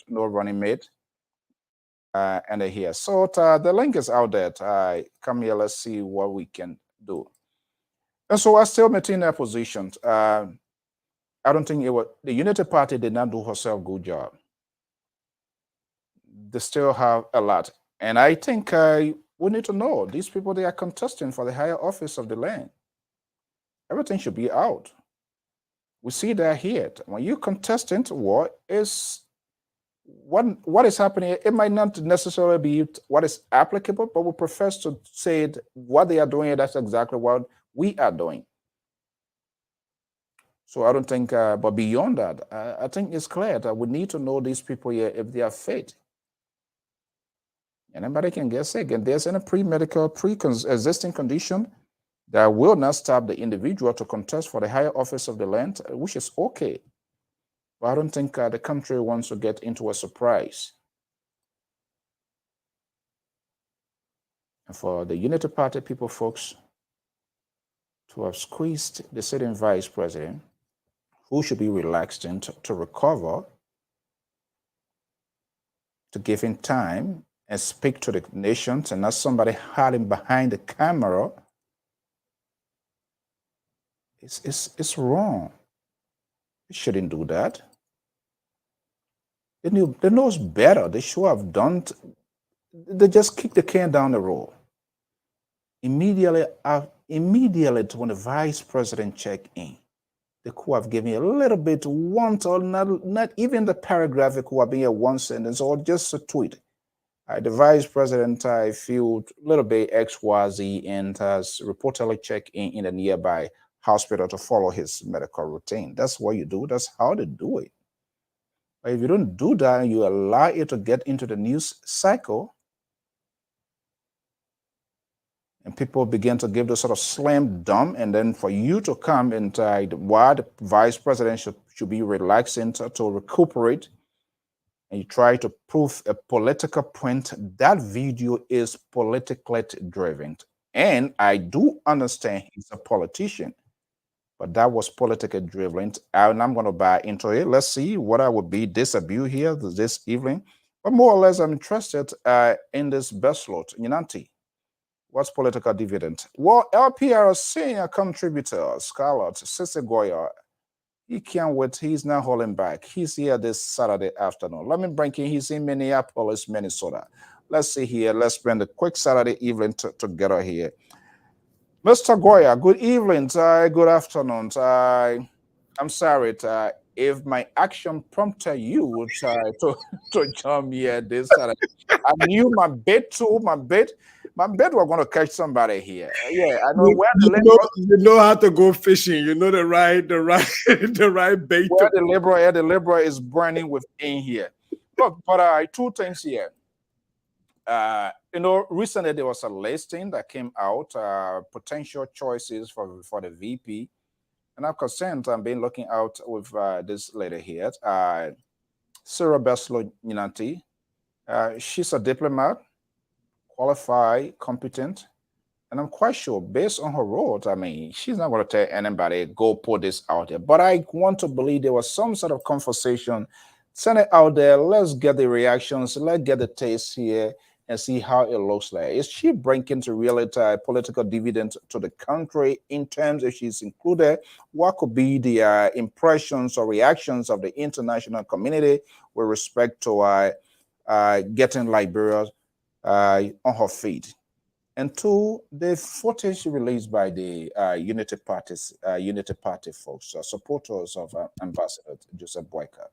no running mate. And they're here. So the link is out there. Come here, let's see what we can do. And so I still maintain that position. I don't think the Unity Party did not do herself a good job. They still have a lot. And I think we need to know these people, they are contesting for the higher office of the land. Everything should be out. We see they're here. When you contestant, what is happening? It might not necessarily be what is applicable, but we prefer to say what they are doing, that's exactly what we are doing. So I don't think, but beyond that, I think it's clear that we need to know these people here if they are fit. Anybody can get sick, and there's any pre-medical, pre-existing condition that will not stop the individual to contest for the higher office of the land, which is okay. But I don't think the country wants to get into a surprise. And for the Unity Party people, folks, to have squeezed the sitting vice president, who should be relaxed in to recover, to give him time and speak to the nations, and not somebody hiding behind the camera. It's wrong. They shouldn't do that. They know better. They should have done. They just kick the can down the road. Immediately when the vice president checked in, they could have given a little bit, one or not even the paragraph. It could have been a one sentence or just a tweet. The vice president, I feel a little bit XYZ and has reportedly checked in the nearby hospital to follow his medical routine. That's what you do. That's how they do it. But if you don't do that and you allow it to get into the news cycle, and people begin to give the sort of slam dunk, and then for you to come and why the vice president should be relaxing to recuperate, and you try to prove a political point, that video is politically driven. And I do understand he's a politician, but that was politically driven. And I'm going to buy into it. Let's see what I would be disabused here this evening. But more or less, I'm interested in this best lot, Nyanti. What's political dividend? Well, LPR senior contributor, Scarlett Sissegoya, he can't wait. He's not holding back. He's here this Saturday afternoon. Let me bring him. He's in Minneapolis, Minnesota. Let's see here. Let's spend a quick Saturday evening together here. Mr. Goya, good evening. Good afternoon. I'm sorry if my action prompted you to join me at this Saturday. I knew my bet we're going to catch somebody here. Yeah, I know where the
you know how to go fishing. You know the right bait.
Where the liberal is burning within here. Look, but two things here. Recently there was a listing that came out, potential choices for the VP. And I'm concerned, I've been looking out with this lady here, Sarah Beslo Nyanti. She's a diplomat, qualified, competent, and I'm quite sure based on her role, I mean, she's not going to tell anybody, go put this out there. But I want to believe there was some sort of conversation. Send it out there. Let's get the reactions. Let's get the taste here and see how it looks like. Is she bringing to reality political dividend to the country in terms if she's included? What could be the impressions or reactions of the international community with respect to getting Liberia on her feet? And two, the footage released by the Unity Party folks, supporters of Ambassador Joseph Boyka.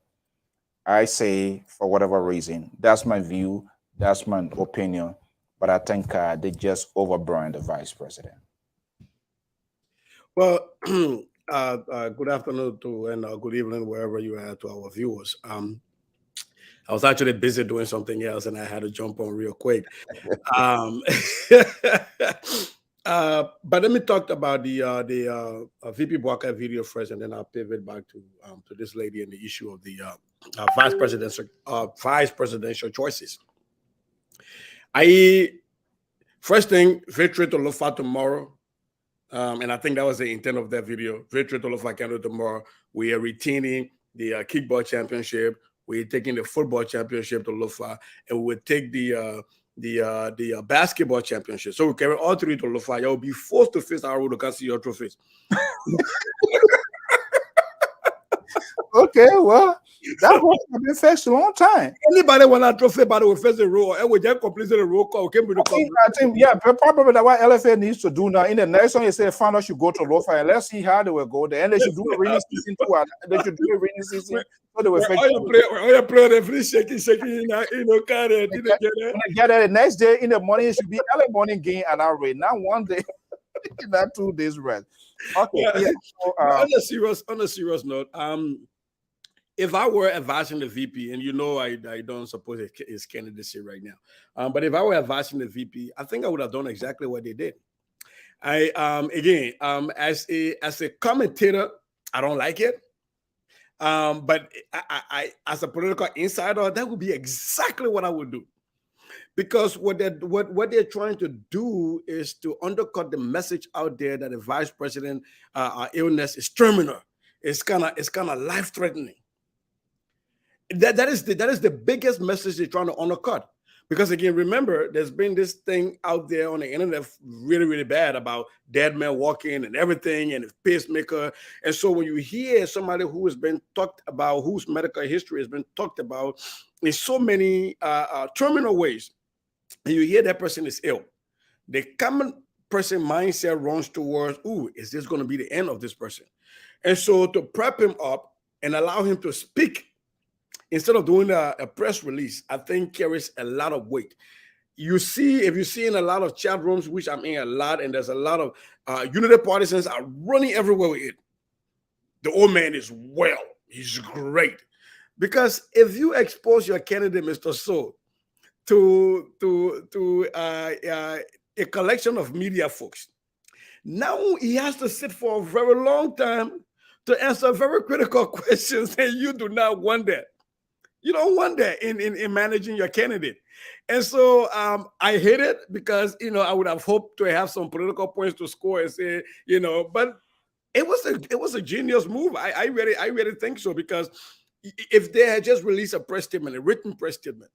I say, for whatever reason, that's my view, that's my opinion, but I think they just overburned the vice president.
Well, good afternoon and good evening wherever you are to our viewers. I was actually busy doing something else and I had to jump on real quick. But let me talk about the VP Walker video first, and then I'll pivot back to this lady and the issue of the vice presidential choices. First thing, victory to Lofa tomorrow. And I think that was the intent of that video. Victory to Lofa Canada tomorrow. We are retaining the kickball championship. We're taking the football championship to Lofa, and we will take the basketball championship. So we carry all three to Lofa. You'll be forced to face our road to see your trophies.
Okay, well, that was been faced a long time.
Anybody want a trophy, but we face the roll, and we just completed the roll call.
I think, yeah, probably that's what LFA needs to do now. In the next one, you say, "Final should go to Lofa, and let's see how they will go there." And they should do a rainy season too. They should do a rainy season. So they will
all your player, the free shaking, carry.
Get there the next day in the morning. It should be early morning game and our rate. Not one day, not 2 days rest. Okay. Yeah. So,
on a serious note, if I were advising the VP, and I don't suppose it's candidacy right now, but if I were advising the VP, I think I would have done exactly what they did. As a commentator, I don't like it. But I as a political insider, that would be exactly what I would do, because what they're trying to do is to undercut the message out there that the vice president illness is terminal. it's kind of life threatening. That is the biggest message they're trying to undercut. Because again, remember, there's been this thing out there on the internet really, really bad about dead men walking and everything and his pacemaker. And so when you hear somebody who has been talked about, whose medical history has been talked about in so many terminal ways, and you hear that person is ill, the common person mindset runs towards, ooh, is this going to be the end of this person? And so to prep him up and allow him to speak, instead of doing a press release, I think carries a lot of weight. You see, if you see in a lot of chat rooms, which I'm in a lot, and there's a lot of Unity partisans are running everywhere with it. The old man is well. He's great. Because if you expose your candidate, Mr. Soe, to a collection of media folks, now he has to sit for a very long time to answer very critical questions, and you do not want that. You don't want that in managing your candidate. And so I hate it because, I would have hoped to have some political points to score and say, but it was a genius move. I really think so, because if they had just released a press statement, a written press statement,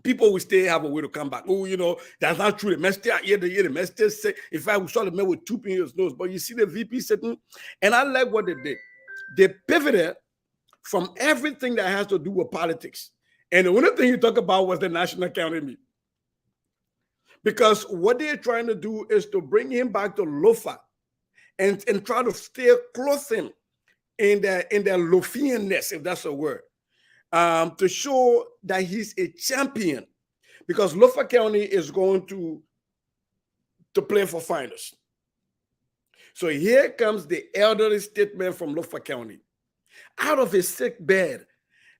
people will still have a way to come back. Oh, that's not true. The master here, the master say, if I saw the man with 2 pins nose, but you see the VP sitting, and I like what they did. They pivoted from everything that has to do with politics. And the only thing you talk about was the national county meet. Because what they're trying to do is to bring him back to Lofa and try to still clothe him in their Lofianness, if that's a word, to show that he's a champion. Because Lofa County is going to play for finals. So here comes the elderly statesman from Lofa County. Out of his sick bed,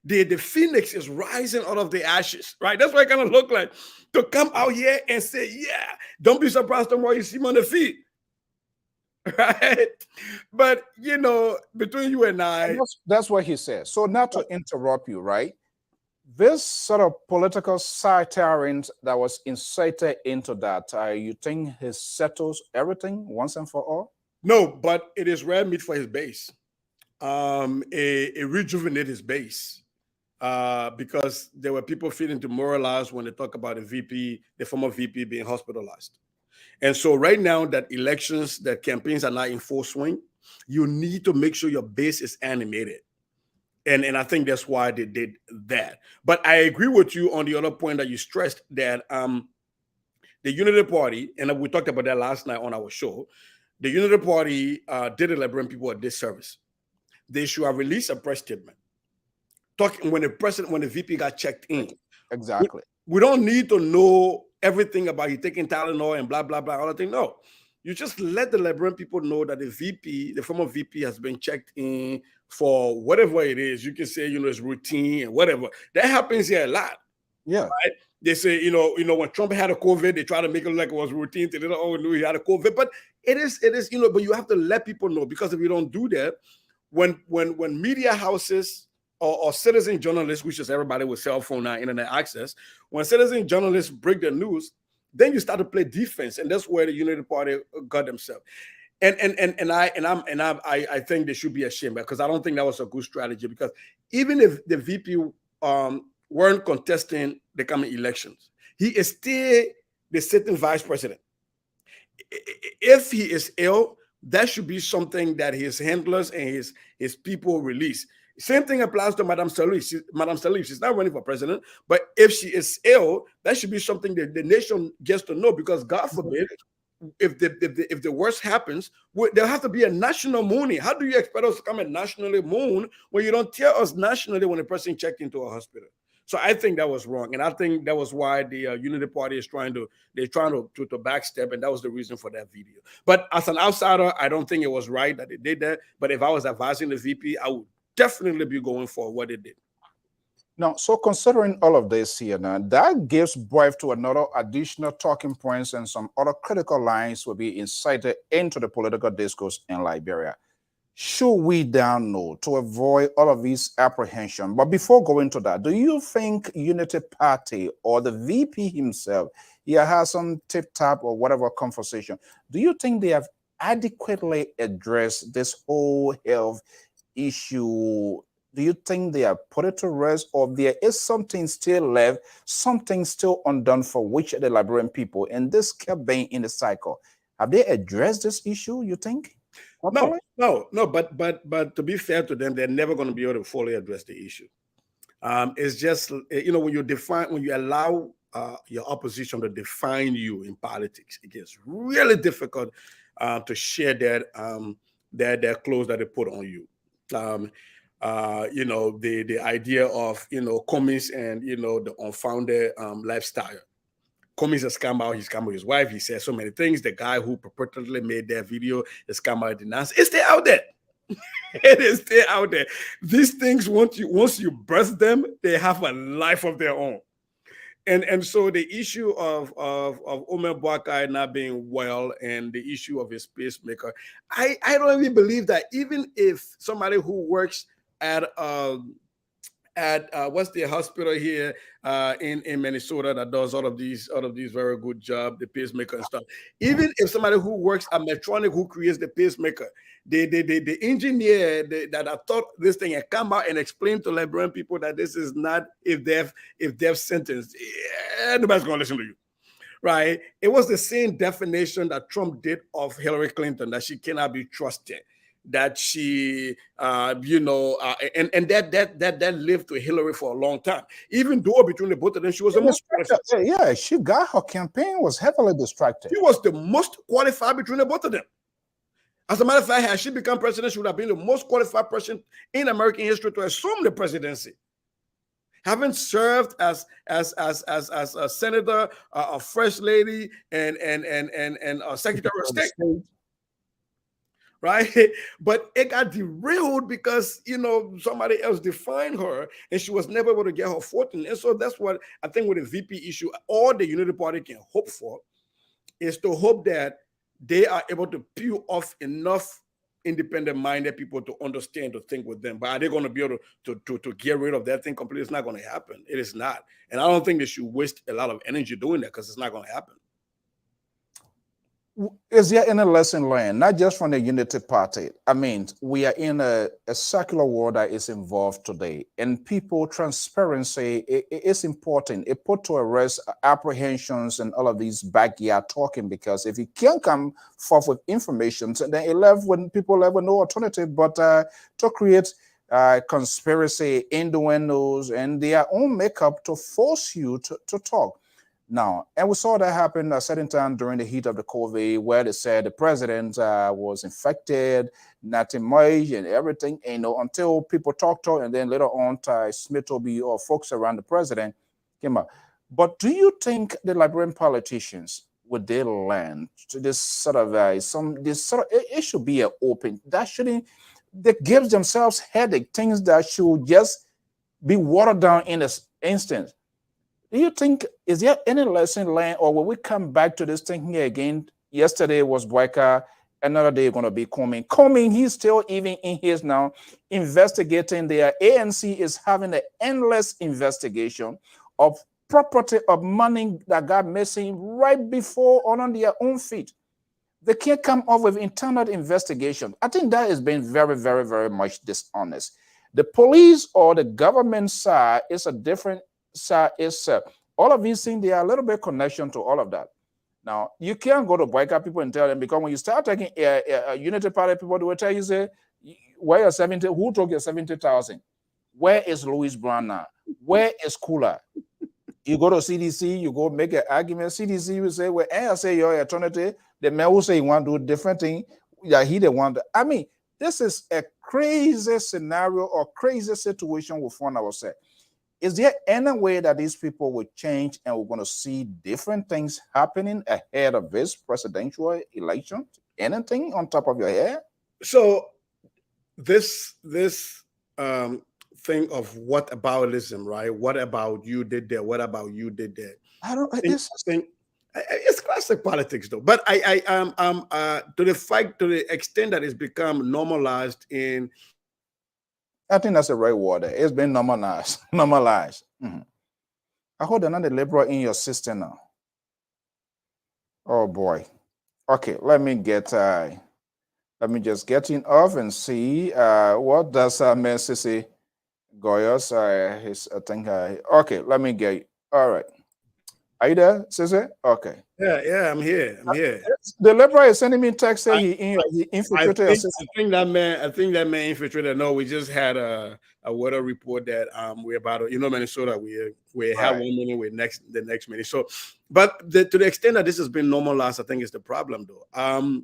the phoenix is rising out of the ashes, right? That's what it kind of look like, to come out here and say, yeah, don't be surprised tomorrow you see him on the feet, right? But, between you and I.
That's what he says. So not to interrupt you, right? This sort of political satire that was inserted into that, you think he settles everything once and for all?
No, but it is red meat for his base. It rejuvenate his base, because there were people feeling demoralized when they talk about the former VP being hospitalized. And so right now that campaigns are not in full swing, you need to make sure your base is animated. And I think that's why they did that. But I agree with you on the other point that you stressed, that the Unity Party, and we talked about that last night on our show, the Unity Party did the Liberian people a disservice. They should have released a press statement talking when the VP got checked in.
Exactly.
We don't need to know everything about you taking Tylenol and blah, blah, blah, all that thing. No. You just let the Liberian people know that the former VP has been checked in for whatever it is. You can say, it's routine and whatever. That happens here a lot.
Yeah.
Right? They say, when Trump had a COVID, they try to make it look like it was routine. They don't knew he had a COVID. But it is, but you have to let people know, because if you don't do that, when media houses or citizen journalists, which is everybody with cell phone now, internet access, when citizen journalists break the news, then you start to play defense, and that's where the Unity Party got themselves. And I think they should be ashamed, because I don't think that was a good strategy. Because even if the VP weren't contesting the coming elections, he is still the sitting vice president. If he is ill, that should be something that his handlers and his people release. Same thing applies to Madame Salif. Madame Salif, she's not running for president, but if she is ill, that should be something that the nation gets to know, because God forbid, if the worst happens, there'll have to be a national mourning. How do you expect us to come and nationally mourn when you don't tell us nationally when a person checked into a hospital? So I think that was wrong, and I think that was why the Unity Party is trying to backstep, and that was the reason for that video. But as an outsider, I don't think it was right that they did that. But if I was advising the VP, I would definitely be going for what they did.
Now, so considering all of this here now, that gives birth to another additional talking points, and some other critical lines will be incited into the political discourse in Liberia. Should we down know to avoid all of these apprehension? But before going to that, do you think Unity Party or the VP himself, he has some tip-tap or whatever conversation, do you think they have adequately addressed this whole health issue, do you think they are put it to rest, or there is something still left, something still undone for which the Liberian people, and this kept being in the cycle? Have they addressed this issue, you think?
No. But to be fair to them, they're never going to be able to fully address the issue. It's just, when you allow your opposition to define you in politics, it gets really difficult to share their clothes that they put on you. The idea of Cummings and the unfounded lifestyle. Cummings has come out, he's come with his wife, he said so many things. The guy who purportedly made that video has come out and denounced. It's still out there. It is still out there. These things, once you birth them, they have a life of their own. And so the issue of Omer Boakai not being well and the issue of his pacemaker, I don't even believe that even if somebody who works at what's the hospital here in Minnesota that does all of these very good job, the pacemaker and stuff. Even if somebody who works at Medtronic who creates the pacemaker, the engineer that I thought this thing had come out and explained to Liberian people that this is not if death sentence, nobody's gonna listen to you. Right? It was the same definition that Trump did of Hillary Clinton, that she cannot be trusted. That she, and that lived with Hillary for a long time. Even though between the both of them, she was the most qualified.
Yeah, she got her campaign was heavily distracted.
She was the most qualified between the both of them. As a matter of fact, had she become president, she would have been the most qualified person in American history to assume the presidency. Having served as a senator, a first lady, and a secretary of state. Right, but it got derailed because somebody else defined her, and she was never able to get her footing. And so that's what I think with the VP issue, all the Unity Party can hope for is to hope that they are able to peel off enough independent-minded people to understand, to think with them. But are they going to be able to get rid of that thing completely? It's not going to happen. It is not, and I don't think they should waste a lot of energy doing that because it's not going to happen.
Is there any lesson learned, not just from the Unity Party? I mean, we are in a secular world that is involved today, and people, transparency is important. It put to rest apprehensions and all of these backyard talking, because if you can't come forth with information, then people left with no alternative but to create conspiracy, innuendos, and their own makeup to force you to talk. Now, and we saw that happen a certain time during the heat of the COVID, where they said the president was infected, nothing much, and everything, until people talked to her, and then later on, Smith-Obi or folks around the president came up. But do you think the Liberian politicians, would they learn to this sort of it should be an open, that gives themselves headache, things that should just be watered down in this instance? Do you think, is there any lesson learned, or will we come back to this thing here again? Yesterday was Boakai, another day going to be Cummings. Cummings, he's still even in his now investigating. Their ANC is having an endless investigation of property, of money that got missing right before on their own feet. They can't come up with internal investigation. I think that has been very, very, very much dishonest. The police or the government side is a different side. All of these things, they are a little bit connection to all of that. Now, you can't go to Boakai people and tell them, because when you start taking Unity Party people, they will tell you, say, where are 70? Who took your 70,000? Where is Louis Brown now? Where is Kula? You go to CDC, you go make an argument. CDC will say, well, I say your alternative. The man will say you want to do a different thing. Yeah, he didn't want to. I mean, this is a crazy scenario or crazy situation we find ourselves. Is there any way that these people will change and we're going to see different things happening ahead of this presidential election? Anything on top of your head?
So this thing of whataboutism, right? What about you did that? What about you did that? It's classic politics, though. But to the extent that it's become normalized in.
I think that's the right word. It's been normalized. Mm-hmm. I hold another liberal in your system now. Oh boy. Okay, let me get Let me just get in off and see what does Sissy Goyos, his, I think, okay, let me get, all right. Are you there, Sissy? Okay.
Yeah, I'm here.
The Lpr is sending me text saying he infiltrated
I think that man infiltrated. No, we just had a weather report that we're about to, Minnesota, we have 1 minute, the next minute. So, but to the extent that this has been normalized, I think is the problem though.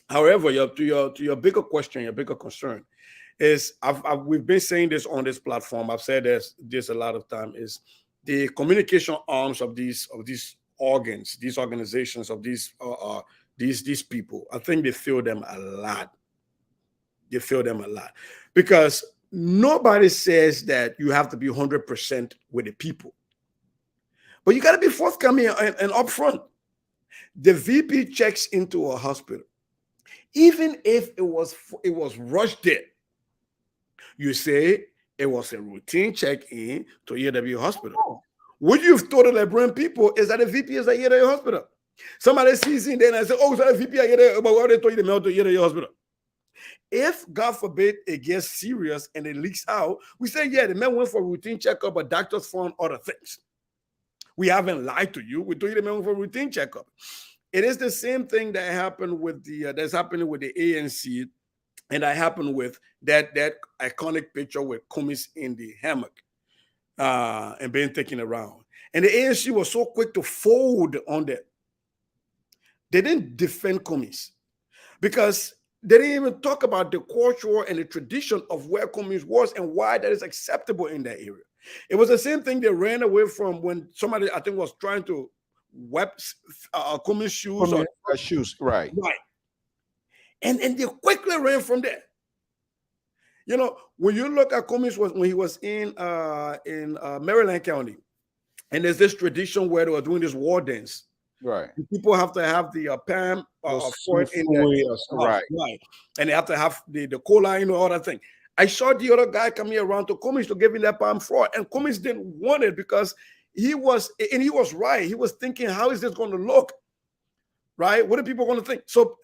However, to your bigger question, your bigger concern is we've been saying this on this platform. I've said this a lot of time, is the communication arms of these organs, these organizations, of these people. I think they fail them a lot. They fail them a lot because nobody says that you have to be 100% with the people, but you got to be forthcoming and upfront. The VP checks into a hospital, even if it was rushed there. You say it was a routine check-in to EW hospital. What you've told the Liberian people is that the VP is at EW hospital. Somebody sees in there and say, "Oh, is that a VP at EW?" But what they told you, the mail to EW hospital. If, God forbid, it gets serious and it leaks out, we say, yeah, the man went for a routine checkup, but doctors found other things. We haven't lied to you. We told you the man went for a routine checkup. It is the same thing that happened with that's happening with the ANC. And that happened with that iconic picture with Cummings in the hammock and being taken around. And the ANC was so quick to fold on that. They didn't defend Cummings because they didn't even talk about the culture and the tradition of where Cummings was and why that is acceptable in that area. It was the same thing they ran away from when somebody, I think, was trying to wipe Cummings' shoes.
Shoes, right.
Right. And they quickly ran from there. When you look at Cummings when he was in Maryland County, and there's this tradition where they were doing this war dance.
Right.
And people have to have the Pam in there. Right. And they have to have the cola, all that thing. I saw the other guy coming around to Cummings to give him that Pam fraud, and Cummings didn't want it because he was right. He was thinking, how is this going to look? Right? What are people going to think? So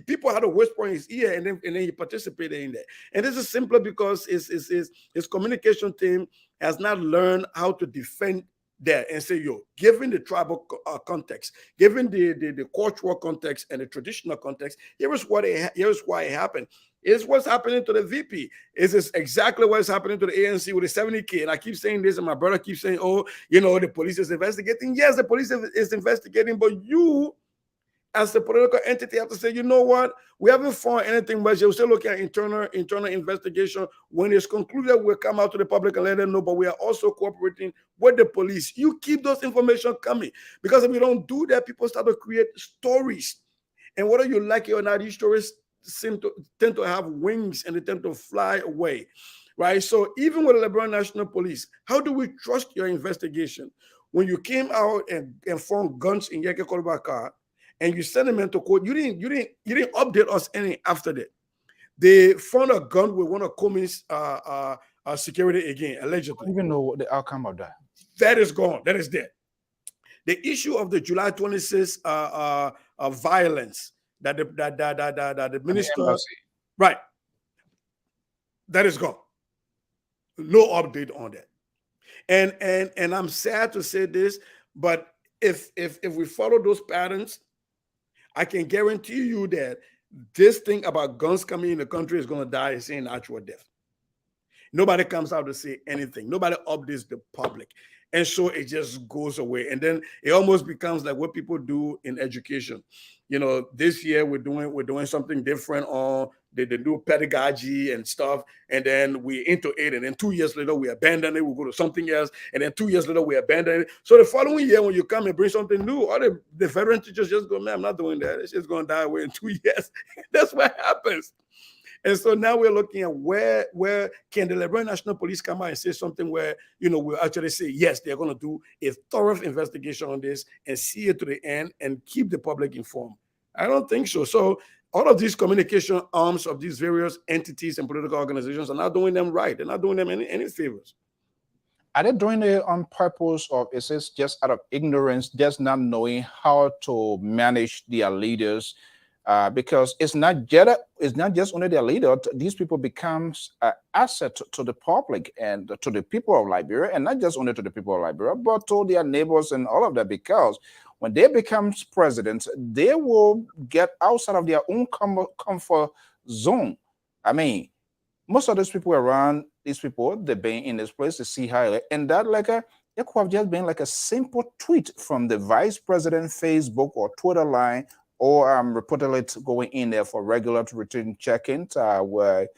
people had a whisper in his ear, and then he participated in that. And this is simply because his communication team has not learned how to defend that and say, given the tribal context, given the cultural context and the traditional context, here's why it happened. It's what's happening to the VP. Is exactly what's happening to the ANC with the 70K. And I keep saying this, and my brother keeps saying, the police is investigating. Yes, the police is investigating, but you, as a political entity, have to say, you know what? We haven't found anything much. We're still looking at internal investigation. When it's concluded, we'll come out to the public and let them know, but we are also cooperating with the police. You keep those information coming, because if you don't do that, people start to create stories. And whether you like it or not, these stories tend to have wings and they tend to fly away, right? So even with the Liberian National Police, how do we trust your investigation? When you came out and found guns in Yeke Kolbaka, and you sent them into court, you didn't update us any after that. They found a gun with one of Cummings' security again, allegedly.
I don't even know what the outcome of that.
That is gone. That is dead. The issue of the July 26th violence that the minister, right, that is gone. No update on that. And I'm sad to say this, but if we follow those patterns, I can guarantee you that this thing about guns coming in the country is going to die a natural death. Nobody comes out to say anything. Nobody updates the public. And so it just goes away. And then it almost becomes like what people do in education. This year we're doing something different on the new pedagogy and stuff. And then we into it. And then 2 years later, we abandon it. We go to something else. And then 2 years later, we abandon it. So the following year, when you come and bring something new, all the veteran teachers just go, man, I'm not doing that. It's just going to die away in 2 years. That's what happens. And so now we're looking at where can the Liberian National Police come out and say something where, we'll actually say, yes, they're going to do a thorough investigation on this and see it to the end and keep the public informed. I don't think so. So all of these communication arms of these various entities and political organizations are not doing them right. They're not doing them any favors.
Are they doing it on purpose, or is it just out of ignorance, just not knowing how to manage their leaders? because it's not just only their leader. These people becomes an asset to the public and to the people of Liberia, and not just only to the people of Liberia, but to their neighbors and all of that. Because when they become presidents, they will get outside of their own comfort zone. I mean, most of these people around these people, they've been in this place to see how, and that it could have just been like a simple tweet from the vice president Facebook or Twitter line, or reportedly going in there for regular routine check-ins where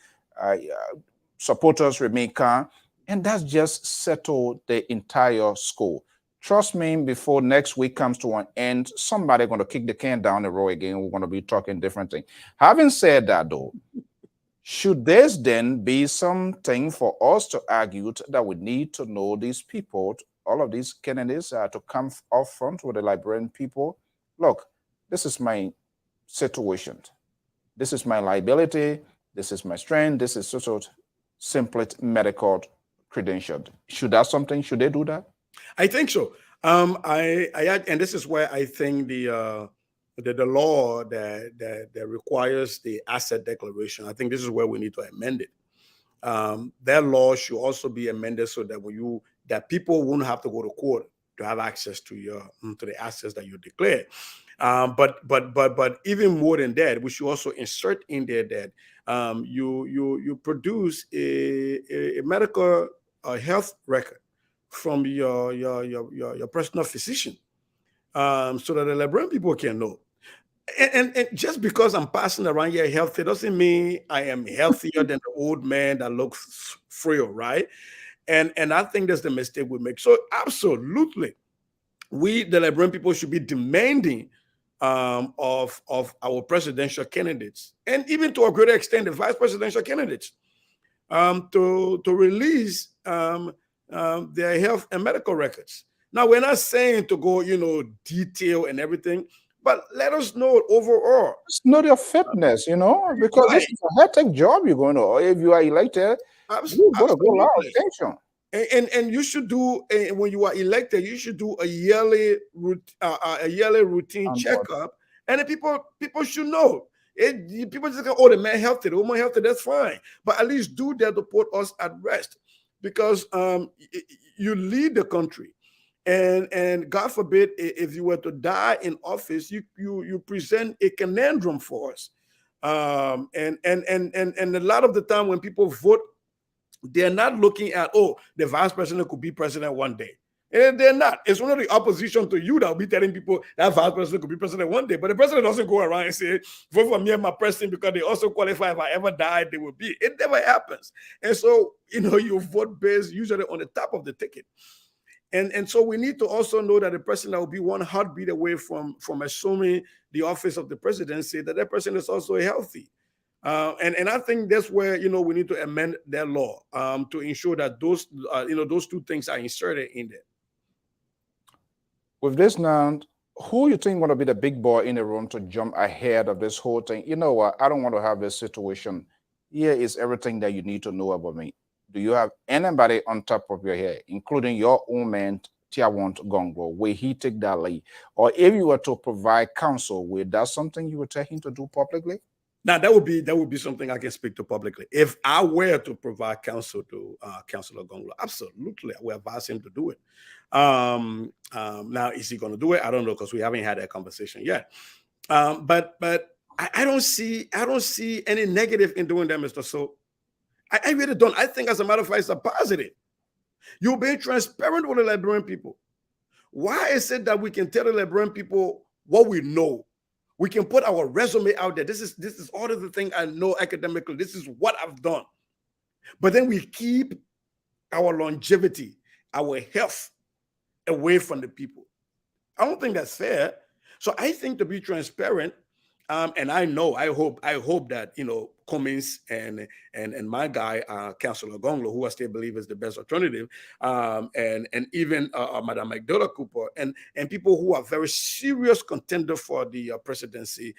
supporters remain calm, and that's just settled the entire school. Trust me, before next week comes to an end, somebody going to kick the can down the road again. We're going to be talking different things. Having said that, though, should this then be something for us to argue that we need to know these people, all of these candidates, to come up front with the Liberian people? Look, this is my situation. This is my liability. This is my strength. This is sort of simply medical credentialed. Should they do that?
I think so. And this is where I think the law that requires the asset declaration, I think this is where we need to amend it. That law should also be amended so that that people won't have to go to court to have access to the assets that you declare. But even more than that, we should also insert in there that you produce a medical health record from your personal physician, so that the Liberian people can know. And just because I'm passing around here healthy doesn't mean I am healthier than the old man that looks frail, right? And I think that's the mistake we make. So absolutely, we, the Liberian people, should be demanding of our presidential candidates, and even to a greater extent, the vice presidential candidates, to release their health and medical records. Now, we're not saying to go, detail and everything, but let us know overall.
It's not your fitness, because
Right.
This is a hectic job you're going to. If you are elected, you've got to go a lot of attention.
And you should do, when you are elected, you should do a yearly routine checkup, and the people should know. People just go, oh, the man healthy, the woman healthy, that's fine, but at least do that to put us at rest, because you lead the country, and God forbid, if you were to die in office, you present a conundrum for us, and a lot of the time when people vote, they're not looking at, oh, the vice president could be president one day. And they're not. It's one of the opposition to you that will be telling people that vice president could be president one day. But the president doesn't go around and say, vote for me and my president because they also qualify. If I ever die, they will be. It never happens. And so, you vote based usually on the top of the ticket. And so we need to also know that the president will be one heartbeat away from assuming the office of the presidency, that person is also healthy. And I think that's where we need to amend that law to ensure that those two things are inserted in there.
With this now, who you think going to be the big boy in the room to jump ahead of this whole thing? You know what? I don't want to have this situation. Here is everything that you need to know about me. Do you have anybody on top of your head, including your own man, Tiawant Gonglo? Will he take that lead? Or if you were to provide counsel, will that something you would tell him to do publicly?
Now, that would be something I can speak to publicly. If I were to provide counsel to Councilor Gonglo, absolutely, I would advise him to do it. Now, is he going to do it? I don't know, because we haven't had that conversation yet. But I don't see any negative in doing that, Mr. Soe. I really don't. I think, as a matter of fact, it's a positive. You're being transparent with the Liberian people. Why is it that we can tell the Liberian people what we know? We can put our resume out there. This is all of the things I know academically. This is what I've done. But then we keep our longevity, our health away from the people. I don't think that's fair. So I think to be transparent, and I hope that Cummings and my guy, Councilor Gonglo, who I still believe is the best alternative, and even Madam McDonough Cooper, and people who are very serious contender for the presidency,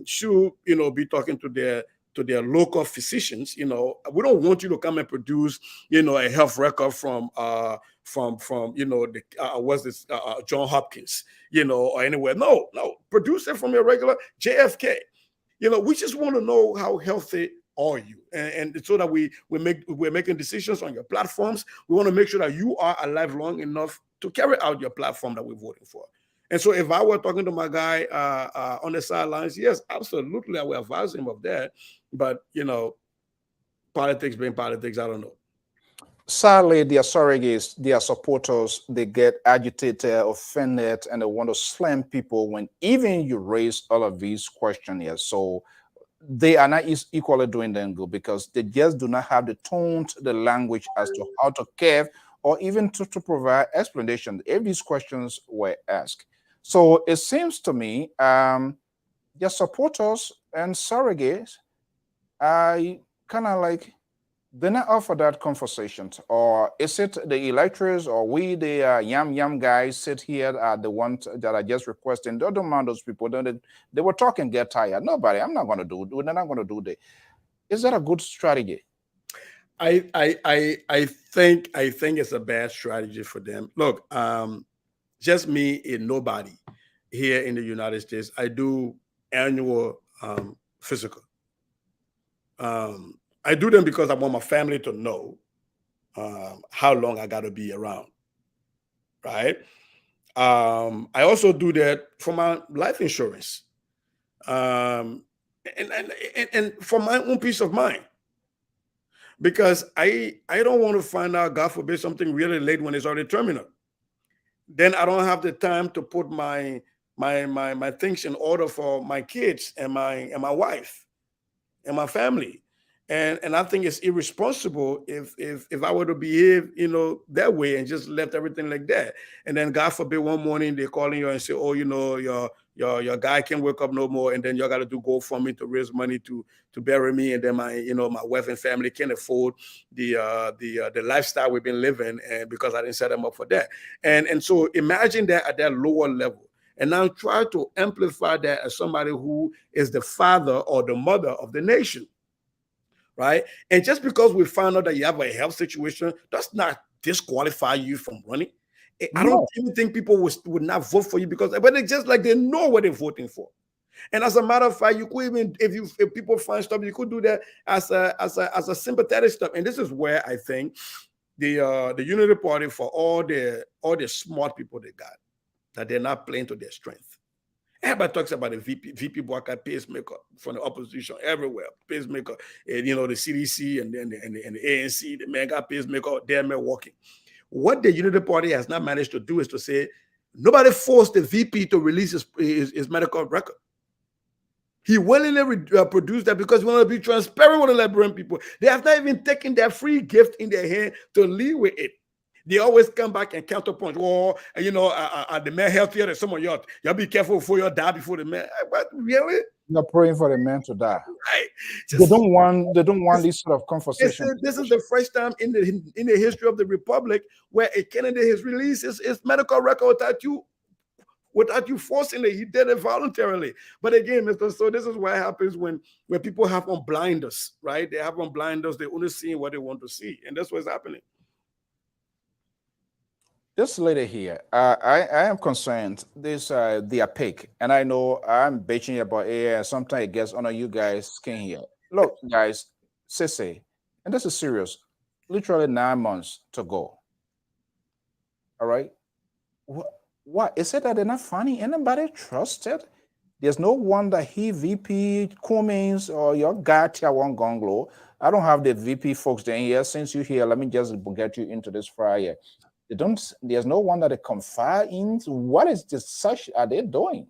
should be talking to their local physicians. We don't want you to come and produce a health record from you know, the what's this John Hopkins, you know, or anywhere. No, produce it from your regular JFK. You know, we just want to know how healthy are you, and so that we're making decisions on your platforms. We want to make sure that you are alive long enough to carry out your platform that we're voting for. And so if I were talking to my guy on the sidelines, yes, absolutely, I will advise him of that. But, you know, politics being politics, I don't know.
Sadly, their surrogates, their supporters, they get agitated, offended, and they want to slam people when even you raise all of these questions here. So they are not equally doing them good because they just do not have the tone, the language as to how to care or even to provide explanation if these questions were asked. So it seems to me their supporters and surrogates are kind of like they're not up for that conversation. Or is it the electors or we, the yam guys, sit here are the ones that are just requesting? They don't mind those people. They were talking, get tired. Nobody, I'm not going to do it. We're not going to do that. Is that a good strategy?
I think it's a bad strategy for them. Look, just me and nobody here in the United States. I do annual physical. I do them because I want my family to know how long I got to be around, right? I also do that for my life insurance, and for my own peace of mind, because I don't want to find out, God forbid, something really late when it's already terminal. Then I don't have the time to put my things in order for my kids and my wife and my family. And I think it's irresponsible if I were to behave, you know, that way and just left everything like that. And then God forbid one morning they're calling you and say, oh, you know, your guy can't wake up no more, and then you got to do GoFundMe to raise money to bury me, and then my wife and family can't afford the lifestyle we've been living, and because I didn't set them up for that. And so imagine that at that lower level. And now try to amplify that as somebody who is the father or the mother of the nation. Right. And just because we found out that you have a health situation does not disqualify you from running. I don't even think people would not vote for you but it's just like they know what they're voting for. And as a matter of fact, you could even, if people find stuff, you could do that as a sympathetic stuff. And this is where I think the Unity Party, for all the smart people they got, that they're not playing to their strength. Everybody talks about the VP Boakai pacemaker from the opposition everywhere. Pacemaker, and the CDC and the ANC, the mega pacemaker, they're walking. What the Unity Party has not managed to do is to say, nobody forced the VP to release his medical record. He willingly produced that because we want to be transparent with the Liberian people. They have not even taken their free gift in their hand to lead with it. They always come back and counterpunch. Oh, the man healthier than some of y'all. Y'all be careful before you die before the man. But really?
You're praying for the man to die.
Right.
They don't want this sort of conversation.
This is the first time in the history of the Republic where a candidate has released his medical record without you forcing it. He did it voluntarily. But again, so this is what happens when people have on blinders, right? They have on blinders. They only see what they want to see. And that's what's happening.
This lady here, I am concerned. They are pick, and I know I'm bitching about AI. Sometimes it gets under you guys' skin here. Look, guys, Sissy, and this is serious. Literally 9 months to go. All right. What is it that they're not finding anybody trusted? There's no one that VP Cummings or your guy Tiawan Gonglo. I don't have the VP folks there here. Since you're here, let me just get you into this fire. There's no one that they confide in. What is this such are they doing?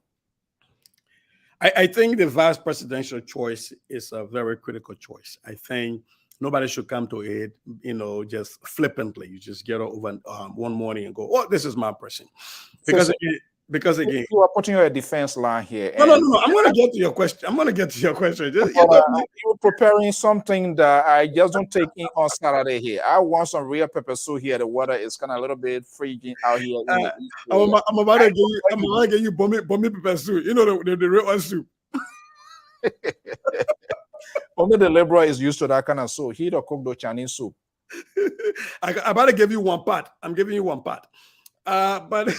I think the vice presidential choice is a very critical choice. I think nobody should come to it, just flippantly. You just get over one morning and go, oh, this is my person. Because again,
you are putting your defense line here.
No. I'm going to get to your question.
You're preparing something that I just don't take in on Saturday here. I want some real pepper soup here. The weather is kind of a little bit freezing out here.
I'm about to get you bombi pepper soup. The real one soup.
Only the liberal is used to that kind of soup. He don't cook the Chinese soup.
I about to give you one part. I'm giving you one part. But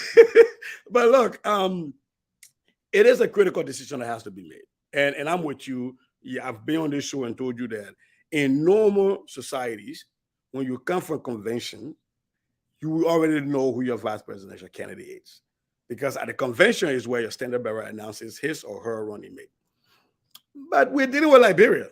but look, it is a critical decision that has to be made. And I'm with you. Yeah, I've been on this show and told you that in normal societies, when you come for a convention, you already know who your vice presidential candidate is. Because at the convention is where your standard bearer announces his or her running mate. But we're dealing with Liberia.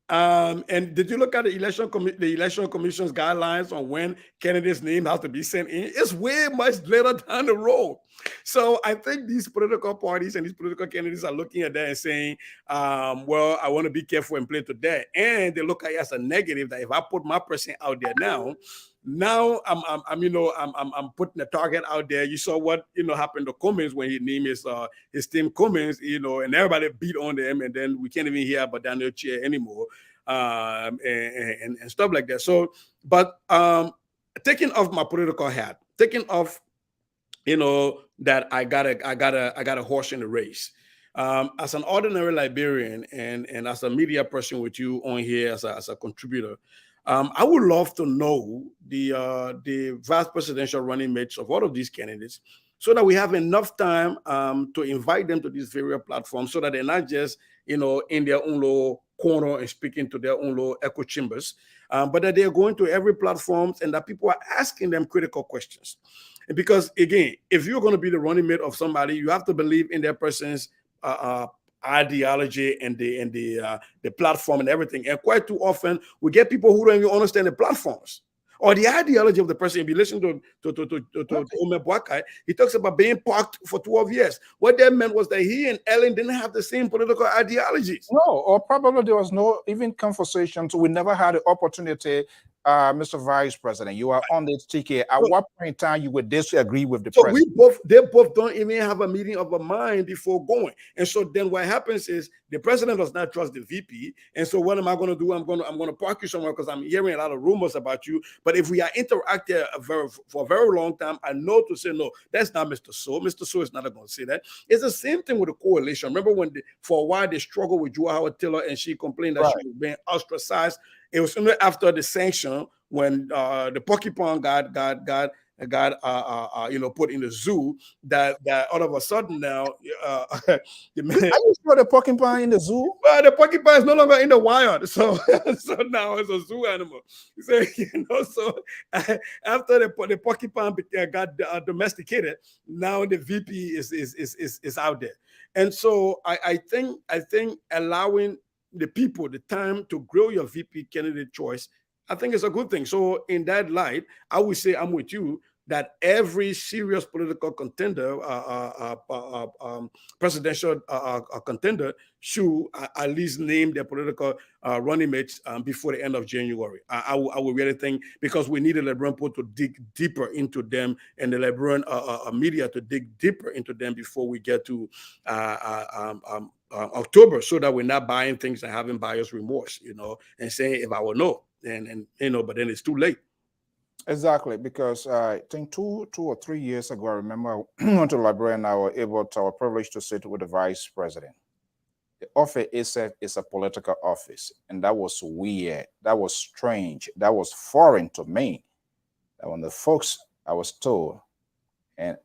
And did you look at the election commission's guidelines on when candidates' name has to be sent in? It's way much later down the road. So I think these political parties and these political candidates are looking at that and saying, well, I want to be careful and play to that. And they look at it as a negative that if I put my person out there now I'm putting a target out there. You saw what happened to Cummins when he named his team Cummins, and everybody beat on them, and then we can't even hear about Daniel Chair anymore, and stuff like that. So, but taking off my political hat, taking off, that I got a horse in the race. As an ordinary Liberian and as a media person with you on here as a contributor. I would love to know the vice presidential running mates of all of these candidates so that we have enough time to invite them to these various platforms so that they're not just, in their own little corner and speaking to their own little echo chambers, but that they're going to every platform and that people are asking them critical questions. And because, again, if you're going to be the running mate of somebody, you have to believe in their person's ideology and the platform and everything. And quite too often we get people who don't even understand the platforms or the ideology of the person. If you listen to Omer Boakai, he talks about being parked for 12 years. What that meant was that he and Ellen didn't have the same political ideologies.
No, or probably there was no even conversations. We never had the opportunity. Mr. Vice President, you are on the ticket. At what point in time you would disagree with the president?
They both don't even have a meeting of a mind before going. And so then what happens is the president does not trust the VP. And so what am I going to do? I'm going to park you somewhere because I'm hearing a lot of rumors about you. But if we are interacting for a very long time, I know to say, no, that's not Mr. Soe. Mr. Soe is not going to say that. It's the same thing with the coalition. Remember when for a while they struggled with Joa Howard Taylor and she complained that she was being ostracized. It was only after the sanction when the porcupine got put in the zoo that all of a sudden now
are you sure the porcupine in the zoo?
Well, the porcupine is no longer in the wild, so now it's a zoo animal. So so after the porcupine got domesticated, now the VP is out there, and so I think allowing the people the time to grow your VP candidate choice, I think it's a good thing. So in that light, I would say I'm with you that every serious political contender, presidential contender, should at least name their political running mates before the end of January. I would really think, because we need the Liberian people to dig deeper into them and the Liberian media to dig deeper into them before we get to October, so that we're not buying things and having buyer's remorse, and saying, if I will know, and but then it's too late.
Exactly, because I think two or 3 years ago, I remember I went to Liberia and I was privileged to sit with the vice president. The office itself is a political office, and that was weird. That was strange. That was foreign to me. And when the folks, I was told, and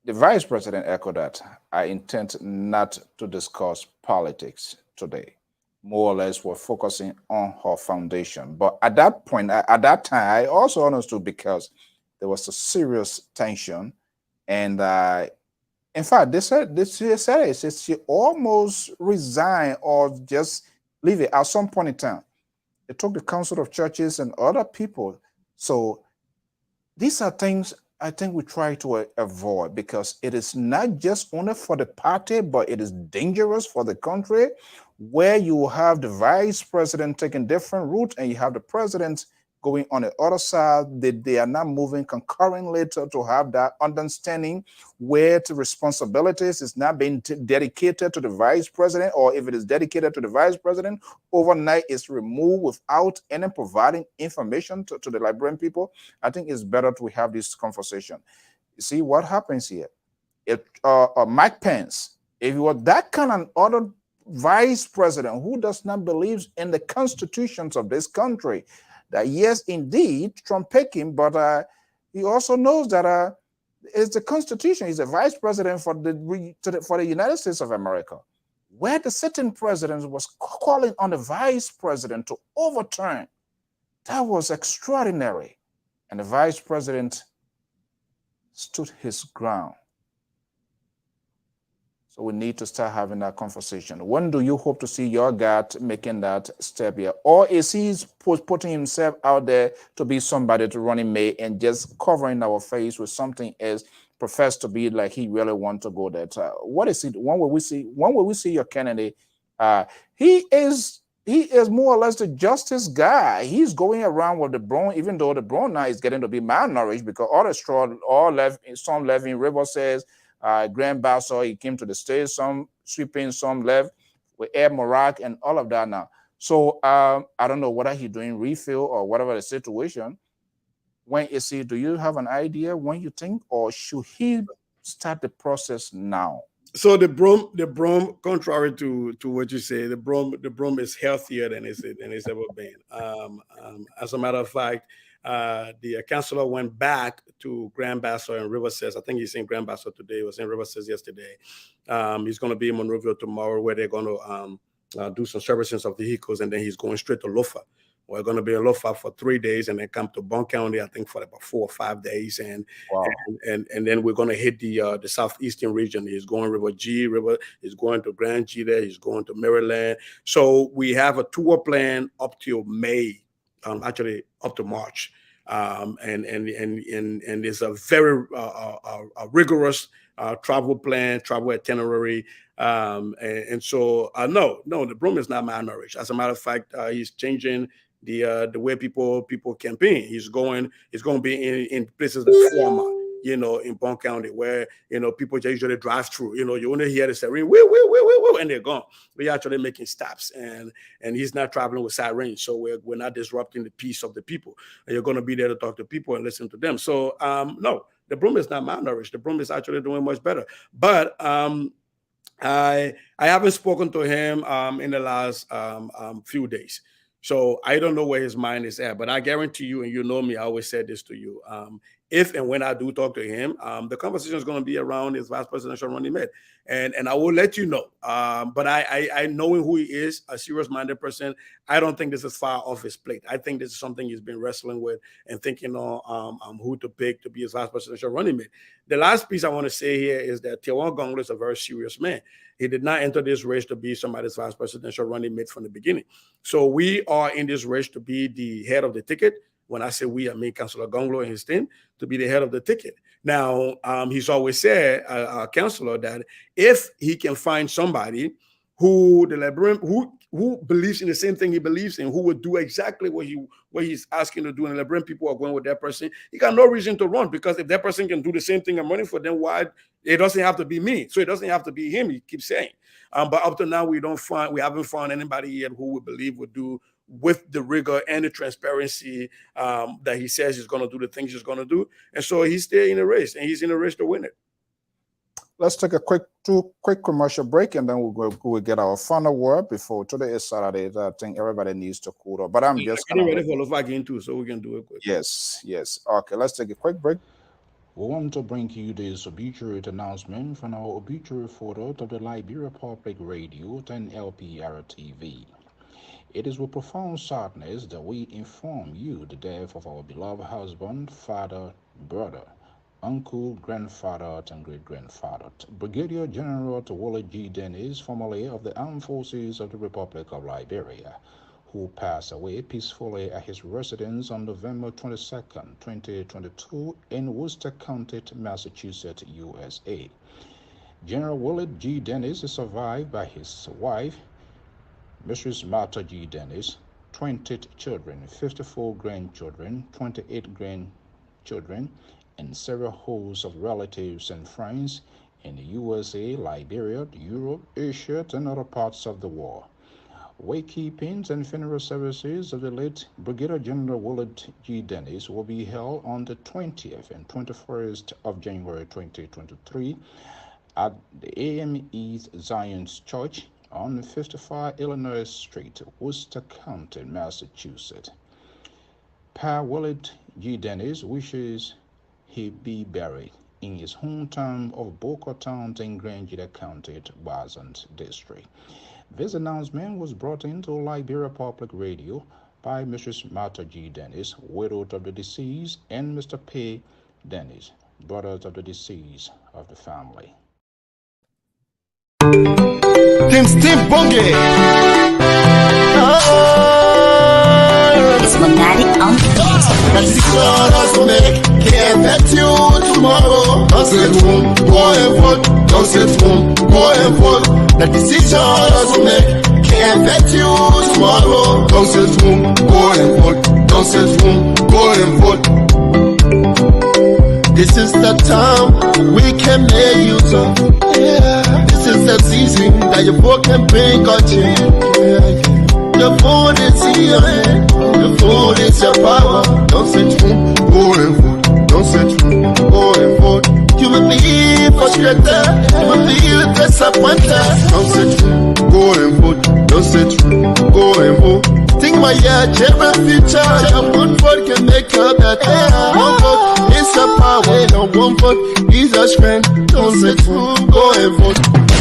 the vice president echoed that, I intend not to discuss politics today. More or less, we're focusing on her foundation. But at that point, at that time, I also understood because there was a serious tension. And in fact, they said she almost resigned or just leave it at some point in time. It took the Council of Churches and other people. So these are things I think we try to avoid, because it is not just only for the party, but it is dangerous for the country, where you have the vice president taking different routes and you have the president going on the other side. They are not moving concurrently to have that understanding where the responsibilities is not being dedicated to the vice president, or if it is dedicated to the vice president, overnight it's removed without any providing information to the Liberian people. I think it's better to have this conversation. You see what happens here? If Mike Pence, if you were that kind of other vice president who does not believe in the constitutions of this country, that yes, indeed, Trump picked him, but he also knows that it's the Constitution. He's the vice president for the United States of America, where the sitting president was calling on the vice president to overturn. That was extraordinary. And the vice president stood his ground. So we need to start having that conversation. When do you hope to see your guy making that step here? Or is he putting himself out there to be somebody to running mate and just covering our face with something else, professed to be like he really wants to go there? What is it? When will we see your candidate? He is more or less the justice guy. He's going around with the Brown, even though the Brown now is getting to be malnourished because all the straw, some left in River says, Grand Basso, he came to the States, some sweeping, some left with Air Morocco and all of that now. So I don't know whether he's doing refill or whatever the situation. When is he, do you have an idea when you think, or should he start the process now?
So the broom, contrary to what you say, the broom is healthier than it's ever been. As a matter of fact, the councillor went back to Grand Basso and Riverside. I think he's in Grand Basso today. He was in Riverside yesterday. He's going to be in Monrovia tomorrow, where they're going to do some servicing of vehicles, and then he's going straight to Lofa. We're going to be in Lofa for 3 days, and then come to Bon County, I think, for about 4 or 5 days, and
wow.
and then we're going to hit the southeastern region. He's going River. He's going to Grand G there. He's going to Maryland. So we have a tour plan up till May. Actually up to March, and it's a very rigorous travel plan, travel itinerary, and so no, the broom is not malnourished. As a matter of fact, he's changing the way people campaign. He's going to be in places like Forma, in Bon County, where people just usually drive through. You only hear the siren, woo, and they're gone. We're actually making stops, and he's not traveling with sirens, so we're not disrupting the peace of the people. And you're going to be there to talk to people and listen to them. So no, the broom is not malnourished. The broom is actually doing much better. But I haven't spoken to him in the last few days. So I don't know where his mind is at, but I guarantee you, and you know me, I always said this to you. If and when I do talk to him, the conversation is going to be around his vice presidential running mate, and I will let you know. But I knowing who he is, a serious-minded person, I don't think this is far off his plate. I think this is something he's been wrestling with and thinking on who to pick to be his vice presidential running mate. The last piece I want to say here is that Tewan Gonglo is a very serious man. He did not enter this race to be somebody's vice presidential running mate from the beginning. So we are in this race to be the head of the ticket. When I say we, I mean Councillor Gonglo and his team, to be the head of the ticket. Now, he's always said, Councillor, that if he can find somebody who believes in the same thing he believes in, who would do exactly what he's asking to do, and the Liberian people are going with that person, he got no reason to run, because if that person can do the same thing I'm running for, then why? It doesn't have to be me. So it doesn't have to be him, he keeps saying. But up to now, we haven't found anybody yet who we believe would do with the rigor and the transparency that he says he's going to do the things he's going to do. And so he's still in the race, and he's in the race to win it.
Let's take a quick commercial break, and then we'll get our final word before today is Saturday. I think everybody needs to cool off. But I'm just
getting ready for Lova again too, so we can do it quick.
Yes. Okay, let's take a quick break. We want to bring you this obituary announcement from our obituary photo of the Liberia Public Radio and Lpr-Tv. It is with profound sadness that we inform you the death of our beloved husband, father, brother, uncle, grandfather, and great-grandfather, Brigadier General Tawole G. Dennis, formerly of the Armed Forces of the Republic of Liberia, who passed away peacefully at his residence on November 22nd, 2022 in Worcester County, Massachusetts, USA. General Willard G. Dennis is survived by his wife, Mrs. Martha G. Dennis, 20 children, 54 grandchildren, 28 grandchildren, and several hosts of relatives and friends in the USA, Liberia, Europe, Asia, and other parts of the world. Wakekeeping and funeral services of the late Brigadier General Willard G. Dennis will be held on the 20th and 21st of January 2023 at the AME Zion's Church on 55 Illinois Street, Worcester County, Massachusetts. Pa Willett G. Dennis wishes he be buried in his hometown of Boca Town in Grangeda County, Bazant District. This announcement was brought into Liberia Public Radio by Mrs. Martha G. Dennis, widow of the deceased, and Mr. P. Dennis, brothers of the deceased of the family.
Team Steve Bonge.
It's Magnetic on the beat.
The decisions we make can't affect you tomorrow. Don't sit home, go and vote. Don't sit home, go and vote. The decisions we make can't affect you tomorrow. Don't sit home, go and vote. Don't sit home, go and vote. This is the time we can make use of. Yeah. This is the season that your vote can bring a change. Yeah. Your vote is in your hand. Your vote is your power. Don't sit home, go and vote. Don't sit home, go and vote. You will be frustrated. You will be disappointed. Don't sit home, go and vote. Don't sit home, go and vote. Think about your children's future. Your one vote can make you better. One vote is your power. Your one vote is your strength. Don't sit home, go and vote.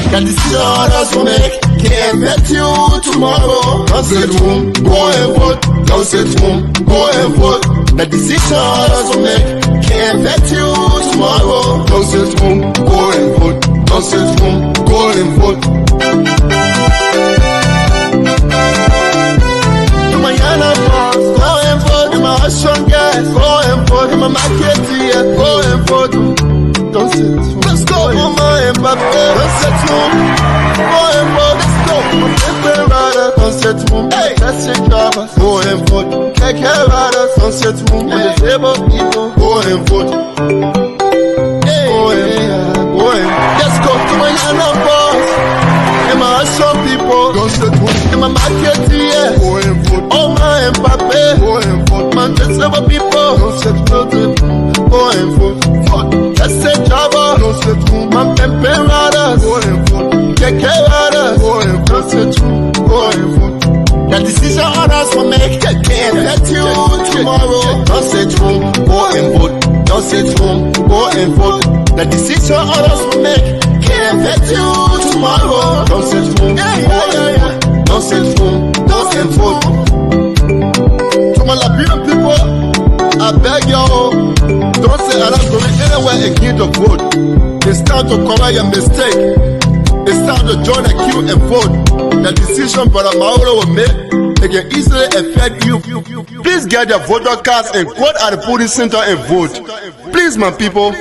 The decisions we make can't affect you tomorrow. Don't sit home, go and vote. Don't sit home, go and vote. The decisions we make can't affect you tomorrow. Don't sit home, go and vote. Don't sit home, go and vote. My Yana boss, go and vote. My Ocean guys, go and vote. My market here, go and vote. Don't sit home. Let's go, Mama and Papa. Don't sit home. Go and vote. Let's go. My paper riders, don't sit home. Hey, that's it, drivers. Go and vote. Keke riders, don't sit home. Hey, disabled people, go and vote. Hey, go and. Let's go to my Yana boss. And my Ocean people, don't sit home. And my market here, go and vote. Oh, my and Papa, go and vote. Man, disabled people, don't sit home. Go and vote. Let's say Java, don't sit home. My Pempe riders, go and vote. Keke riders, go and vote. Don't sit home, go and vote. The decision others will make can't affect you tomorrow. Don't sit home, go and vote. Don't sit home, go and vote. The decision others will make can't affect you tomorrow. Don't sit home, don't sit home, don't and vote. To my Liberian people, I beg you, don't say I'm not going anywhere again to vote. It's time to correct your mistake. It's time to join the queue and vote. The decision Brother Mauro will make, it can easily affect you. Please get your voter cards and go at the polling center and vote. Please, my people,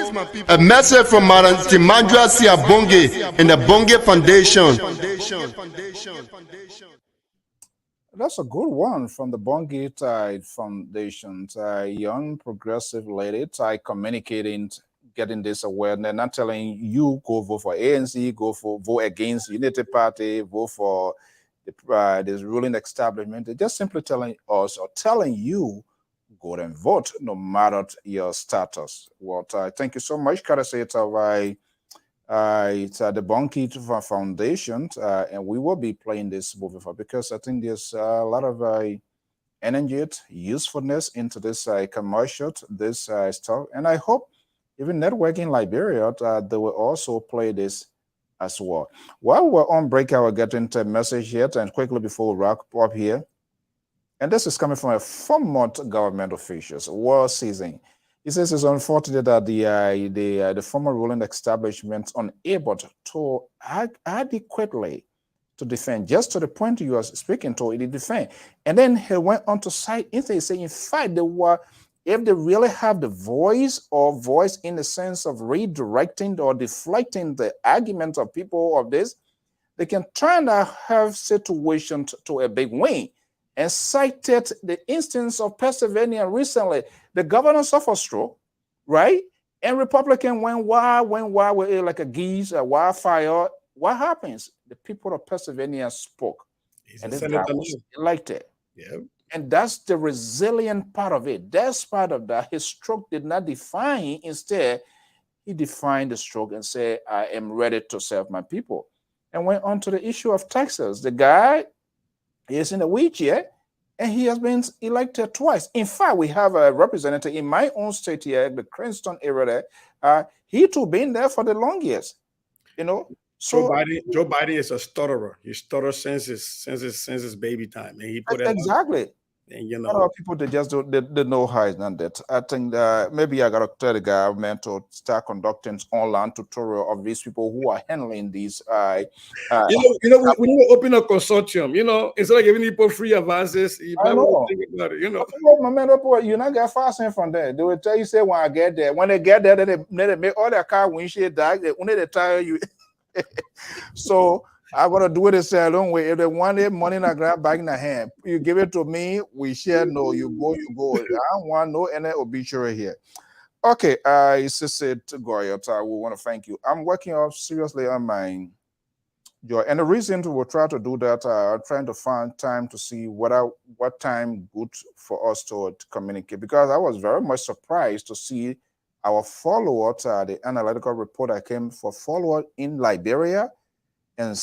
a message from Madam Timandra Sia Bonge and the Bonge Foundation.
That's a good one from the Bongi Tide Foundation. Young progressive lady, communicating, getting this awareness, not telling you go vote for ANC, vote against Unity Party, vote for this ruling establishment. They're just simply telling us or telling you go and vote, no matter your status. Well, thank you so much, Karaseta. It's the Bonki Foundation, and we will be playing this movie for because I think there's a lot of energy, usefulness into this commercial, this stuff, and I hope even Networking Liberia they will also play this as well. While we're on break, I will get into a message here and quickly before we wrap up here, and this is coming from a former government officials, World Season. He says it's unfortunate that the former ruling establishment unable to adequately to defend, just to the point you are speaking to, it defend. And then he went on to cite instead saying, in fact, they were, if they really have the voice in the sense of redirecting or deflecting the argument of people of this, they can try and have situations to a big win. And cited the instance of Pennsylvania recently, the governor suffered stroke, right? And Republican went wild with it like a geese, a wildfire. What happens? The people of Pennsylvania spoke. And this guy was elected.
Yeah.
And that's the resilient part of it. That's part of that. His stroke did not define him. Instead, he defined the stroke and said, I am ready to serve my people. And went on to the issue of Texas. The guy is in a wheelchair, and he has been elected twice. In fact, we have a representative in my own state here, the Cranston area there. He too been there for the longest, you know. So
Joe Biden is a stutterer. He stutters since his baby time, and he put it
exactly.
And you
A lot
know,
of people, they just don't, they know how it's done that. I think maybe I gotta tell the government to start conducting online tutorial of these people who are handling these.
we need to open a consortium. You know, instead of giving people free advances, you
I know.
think about it. You know,
You not get fasting from there. They will tell you, say, when I get there, when they get there, they make all their car windshield dark. When they tire you. So I'm gonna do it the same way. If they want it, money in the ground, bag in the hand, you give it to me, we share. No, you go. I don't want no any obituary here. Okay, it's just said Goyota, we want to thank you. I'm working up seriously on my job, and the reason we'll try to do that, I'm trying to find time to see what time good for us to communicate, because I was very much surprised to see our followers, the analytical report that came for follower in Liberia and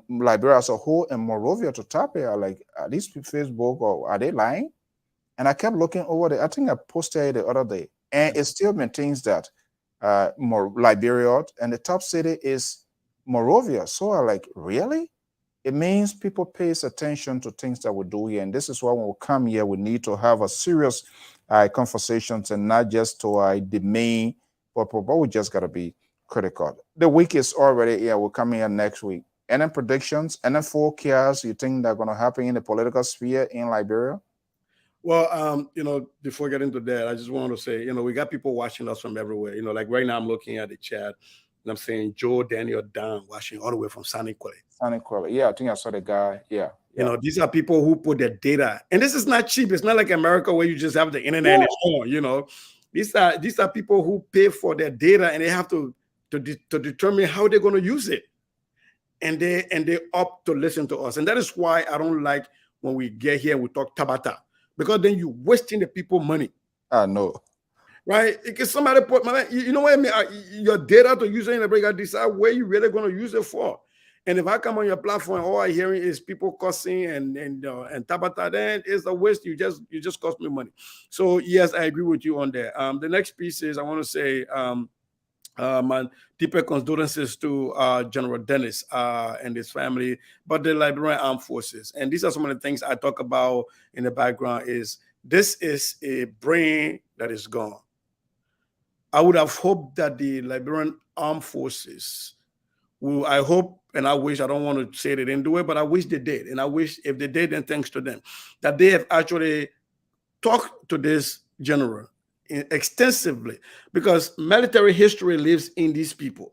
Liberia as a whole, and Morovia to Tapia, like, are these Facebook or are they lying? And I kept looking over there. I think I posted it the other day, and it still maintains that Liberia, and the top city is Morovia. So I like, really? It means people pays attention to things that we do here, and this is why when we come here, we need to have a serious conversations and not just to demean, but we just gotta be critical. The week is already here. We're coming here next week. And then predictions, and then forecasts you think they're going to happen in the political sphere in Liberia?
Well, before getting into that, I just want to say, we got people watching us from everywhere. Like right now I'm looking at the chat and I'm saying Joe Daniel Dan watching all the way from San Nicolas.
Yeah, I think I saw the guy. Yeah.
These are people who put their data, and this is not cheap. It's not like America where you just have the internet and it's on, These are people who pay for their data, and they have to determine how they're going to use it. And they opt to listen to us. And that is why I don't like when we get here and we talk tabata, because then you're wasting the people money.
I know.
Right? Because somebody put what I mean? Your data to use it in the break, decide where you're really going to use it for. And if I come on your platform, all I'm hearing is people cussing and tabata, then it's a waste. You just cost me money. So yes, I agree with you on that. The next piece is I want to say my deepest condolences to General Dennis and his family, but the Liberian Armed Forces. And these are some of the things I talk about in the background. This is a brain that is gone. I would have hoped that the Liberian Armed Forces I hope and I wish, I don't want to say they didn't do it, but I wish they did. And I wish if they did, then thanks to them, that they have actually talked to this general extensively, because military history lives in these people.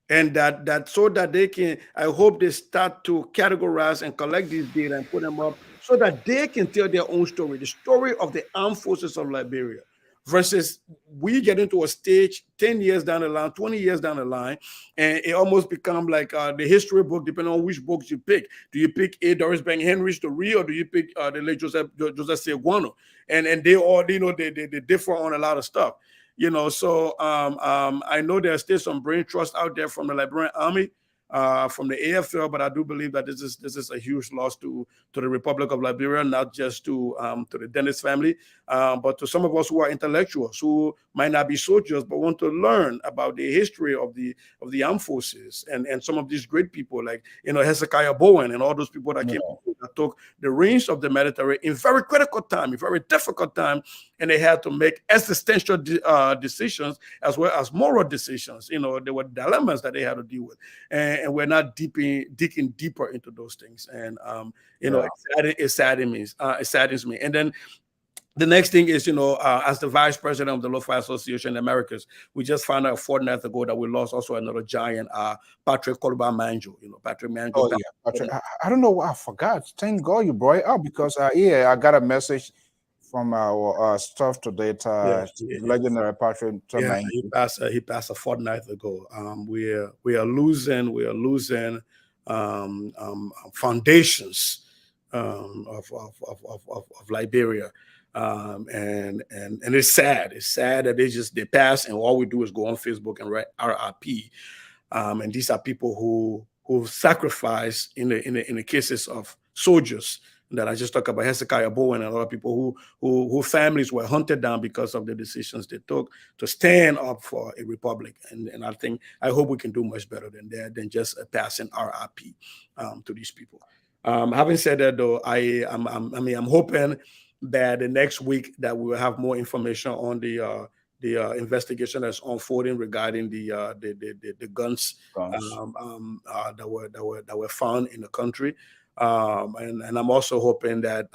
And that so that they can, I hope they start to categorize and collect these data and put them up so that they can tell their own story, the story of the armed forces of Liberia. Versus we get into a stage 10 years down the line, 20 years down the line, and it almost becomes like the history book, depending on which books you pick. Do you pick A. Doris Bank Henry's to read, or do you pick the late Joseph Seguano? And they all, they differ on a lot of stuff. So I know there's still some brain trust out there from the Liberian Army, from the AFL, but I do believe that this is a huge loss to the Republic of Liberia, not just to the Dennis family, but to some of us who are intellectuals who might not be soldiers but want to learn about the history of the armed forces and some of these great people like Hezekiah Bowen and all those people that came that took the reins of the military in very critical time, a very difficult time, and they had to make existential decisions as well as moral decisions. There were dilemmas that they had to deal with, and we're not digging deeper into those things. And it saddens me. And then the next thing is, as the vice president of the Lo-Fi Association in the Americas, we just found out a fortnight ago that we lost also another giant, Patrick Koluba Manjo. Patrick Manjo.
Oh, yeah. Patrick, I don't know why I forgot. Thank God you brought it up, because I got a message from our staff today. Legendary Patrick.
Yeah, he passed a fortnight ago. We are losing foundations of Liberia. And it's sad. It's sad that they pass, and all we do is go on Facebook and write RIP. And these are people who sacrifice in the cases of soldiers that I just talked about, Hezekiah Bowen, and a lot of people who families were hunted down because of the decisions they took to stand up for a republic. And I hope we can do much better than that, than just passing RIP to these people. Having said that, though, I'm hoping that the next week that we will have more information on the investigation that's unfolding regarding the guns that were found in the country, and I'm also hoping that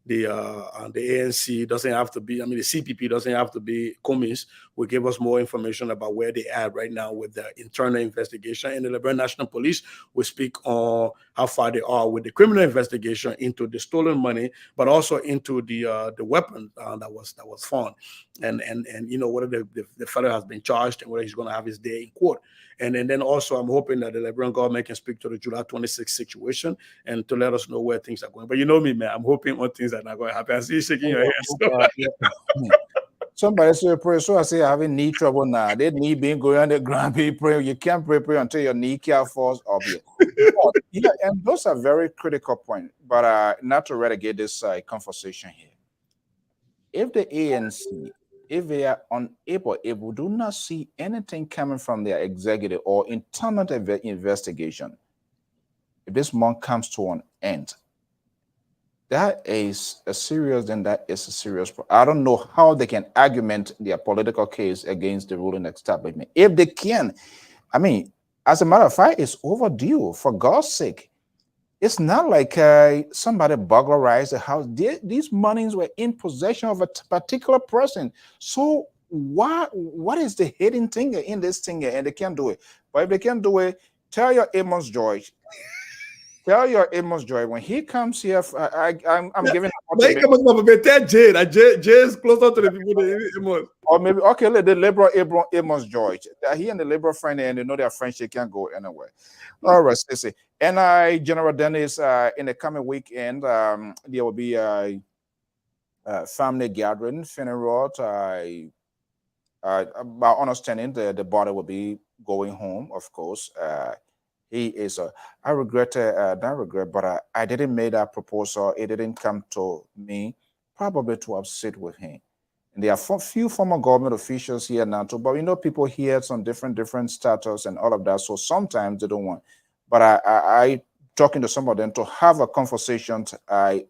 the ANC doesn't have to be, the CPP doesn't have to be Cummins, will give us more information about where they are right now with the internal investigation. And the Liberia National Police will speak on how far they are with the criminal investigation into the stolen money, but also into the weapon that was found, and whether the fellow has been charged and whether he's going to have his day in court. And then also I'm hoping that the Liberian government can speak to the July 26th situation and to let us know where things are going. But you know me, man, I'm hoping on things that are not going to happen. I see you shaking your head.
Somebody say pray. So I say having knee trouble now. They knee being going on the ground, be pray. You can't pray until your kneecap falls off you. Yeah, and those are very critical points. But not to relegate this conversation here. If the ANC, if they are unable, if we do not see anything coming from their executive or internal investigation, if this month comes to an end, that is a serious problem. I don't know how they can argument their political case against the ruling establishment. If they can, as a matter of fact, it's overdue, for God's sake. It's not like somebody burglarized the house. These monies were in possession of a particular person. So what is the hidden thing in this thing? And they can't do it. But if they can't do it, tell your Amos George. Tell your Amos Joy when he comes here. I'm giving.
Jay is closer to the people than Amos.
Or maybe the liberal Amos George. He and the liberal friend, and they know their friendship can't go anywhere. All right, Stacey. And General Dennis, in the coming weekend, there will be a family gathering, funeral. By understanding, the body will be going home, of course. He is I regret, not regret, but I didn't make that proposal. It didn't come to me, probably to upset with him. And there are few former government officials here now too, but we know people here some different status and all of that. So sometimes they don't want. But I talking to some of them to have a conversation. I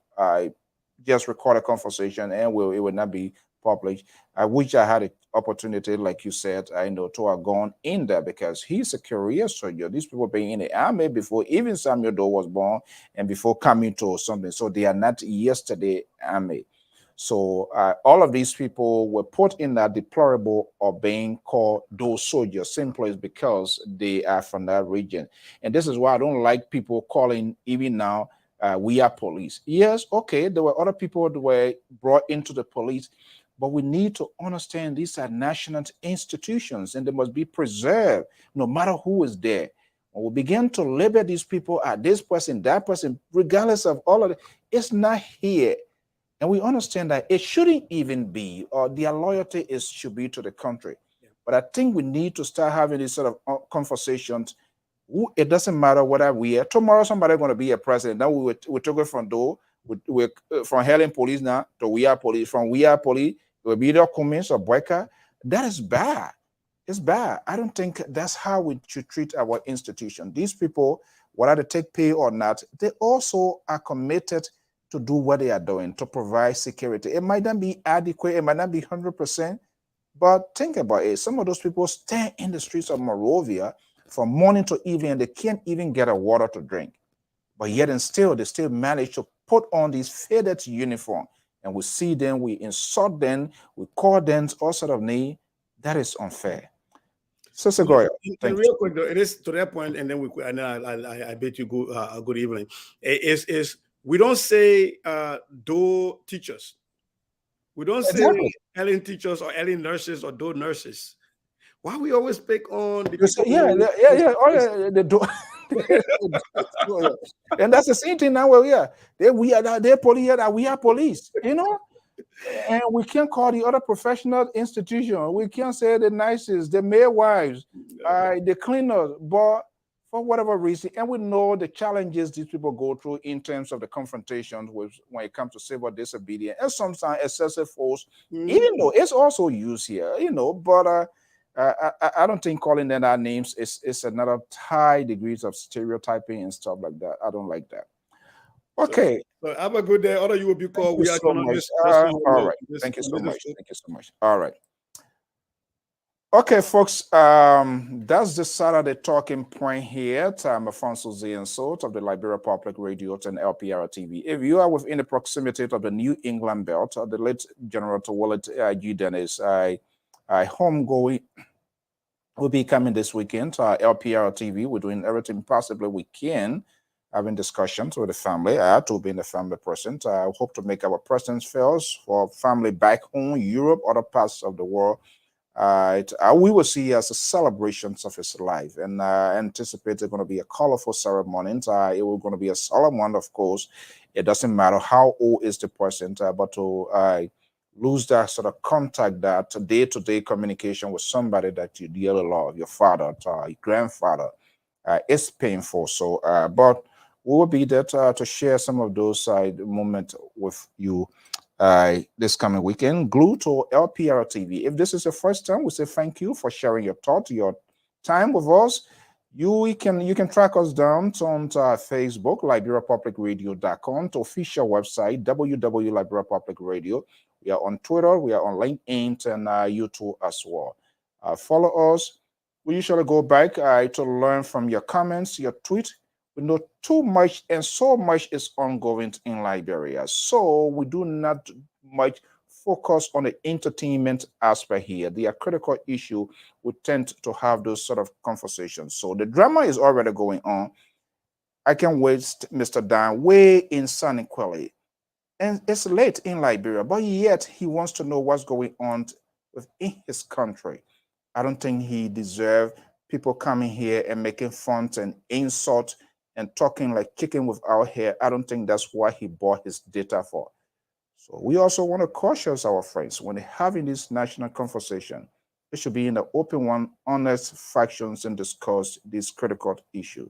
just record a conversation and it will not be published. I wish I had an opportunity, like you said, to have gone in there, because he's a career soldier. These people been in the army before even Samuel Doe was born and before coming to something. So they are not yesterday army. So all of these people were put in that deplorable or being called those soldiers simply because they are from that region. And this is why I don't like people calling even now, we are police. Yes, okay, there were other people that were brought into the police, but we need to understand these are national institutions and they must be preserved no matter who is there. When we begin to label these people at this person, that person, regardless of all of it, it's not here. And we understand that it shouldn't even be, or their loyalty should be to the country. Yeah. But I think we need to start having these sort of conversations. It doesn't matter whether we are. Tomorrow somebody's going to be a president. Now we took it from from Helen Police now to We Are Police. From We Are Police, it will be either Cummins or Boyka. That is bad. It's bad. I don't think that's how we should treat our institution. These people, whether they take pay or not, they also are committed to do what they are doing, to provide security. It might not be adequate, it might not be 100%, but think about it. Some of those people stand in the streets of Monrovia from morning to evening, and they can't even get a water to drink. But yet and still, they still manage to put on these faded uniform, and we see them, we insult them, we call them all sort of name. That is unfair. So Goya,
real quick though, it is to that point, and then I bet you good evening. We don't say DO teachers. We don't say Ellen teachers or Ellen nurses or DO nurses. Why we always pick on the
and that's the same thing now. Well, yeah, they're police, we are police, and we can't call the other professional institution. We can't say the nicest, the midwives, the cleaners, but for whatever reason, and we know the challenges these people go through in terms of the confrontations with when it comes to civil disobedience and sometimes excessive force, even though it's also used here, but I don't think calling them our names is another high degrees of stereotyping and stuff like that. I don't like that. Okay.
So have a good day. All of you will be called.
We are so much. All right. Thank you so much. Thank you so much. All right. Okay, folks, that's the Saturday talking point here. I'm Alphonso Zean Soe of the Liberia Public Radio and Lpr-Tv. If you are within the proximity of the New England belt, the late General Tawallet G. Dennis, homegoing will be coming this weekend. Lpr-Tv, we're doing everything possibly we can, having discussions with the family. I have to be in the family present. I hope to make our presence felt for family back home, Europe, other parts of the world. We will see as a celebrations of his life, and anticipate it's going to be a colorful ceremony. It will going to be a solemn one, of course. It doesn't matter how old is the person, but to lose that sort of contact, that day-to-day communication with somebody that you dearly love, your father, your grandfather, it's painful. So, but we will be there to share some of those moments with you. This coming weekend, glued to Lpr-Tv. If this is your first time, we say thank you for sharing your thought, your time with us. You can track us down on Facebook, LiberiaPublicRadio.com, to official website, www.LiberiaPublicRadio. We are on Twitter, we are on LinkedIn, and YouTube as well. Follow us. We usually go back to learn from your comments, your tweet. We know too much, and so much is ongoing in Liberia. So we do not much focus on the entertainment aspect here. The critical issue, we tend to have those sort of conversations. So the drama is already going on. I can waste Mr. Dan way in San Quilly. And it's late in Liberia, but yet he wants to know what's going on within his country. I don't think he deserves people coming here and making fun and insult and talking like chicken without hair. I don't think that's why he bought his data for. So we also want to caution our friends when they're having this national conversation, it should be in the open one, honest factions, and discuss this critical issue.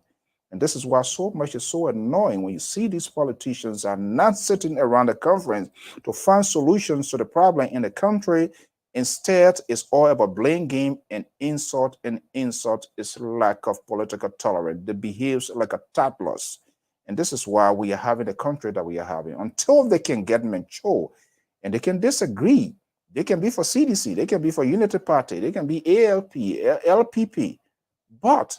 And this is why so much is so annoying when you see these politicians are not sitting around the conference to find solutions to the problem in the country. Instead, it's all about blame game and insult is lack of political tolerance. They behave like a tapless. And this is why we are having the country that we are having. Until they can get mature and they can disagree, they can be for CDC, they can be for Unity Party, they can be ALP, LPP. But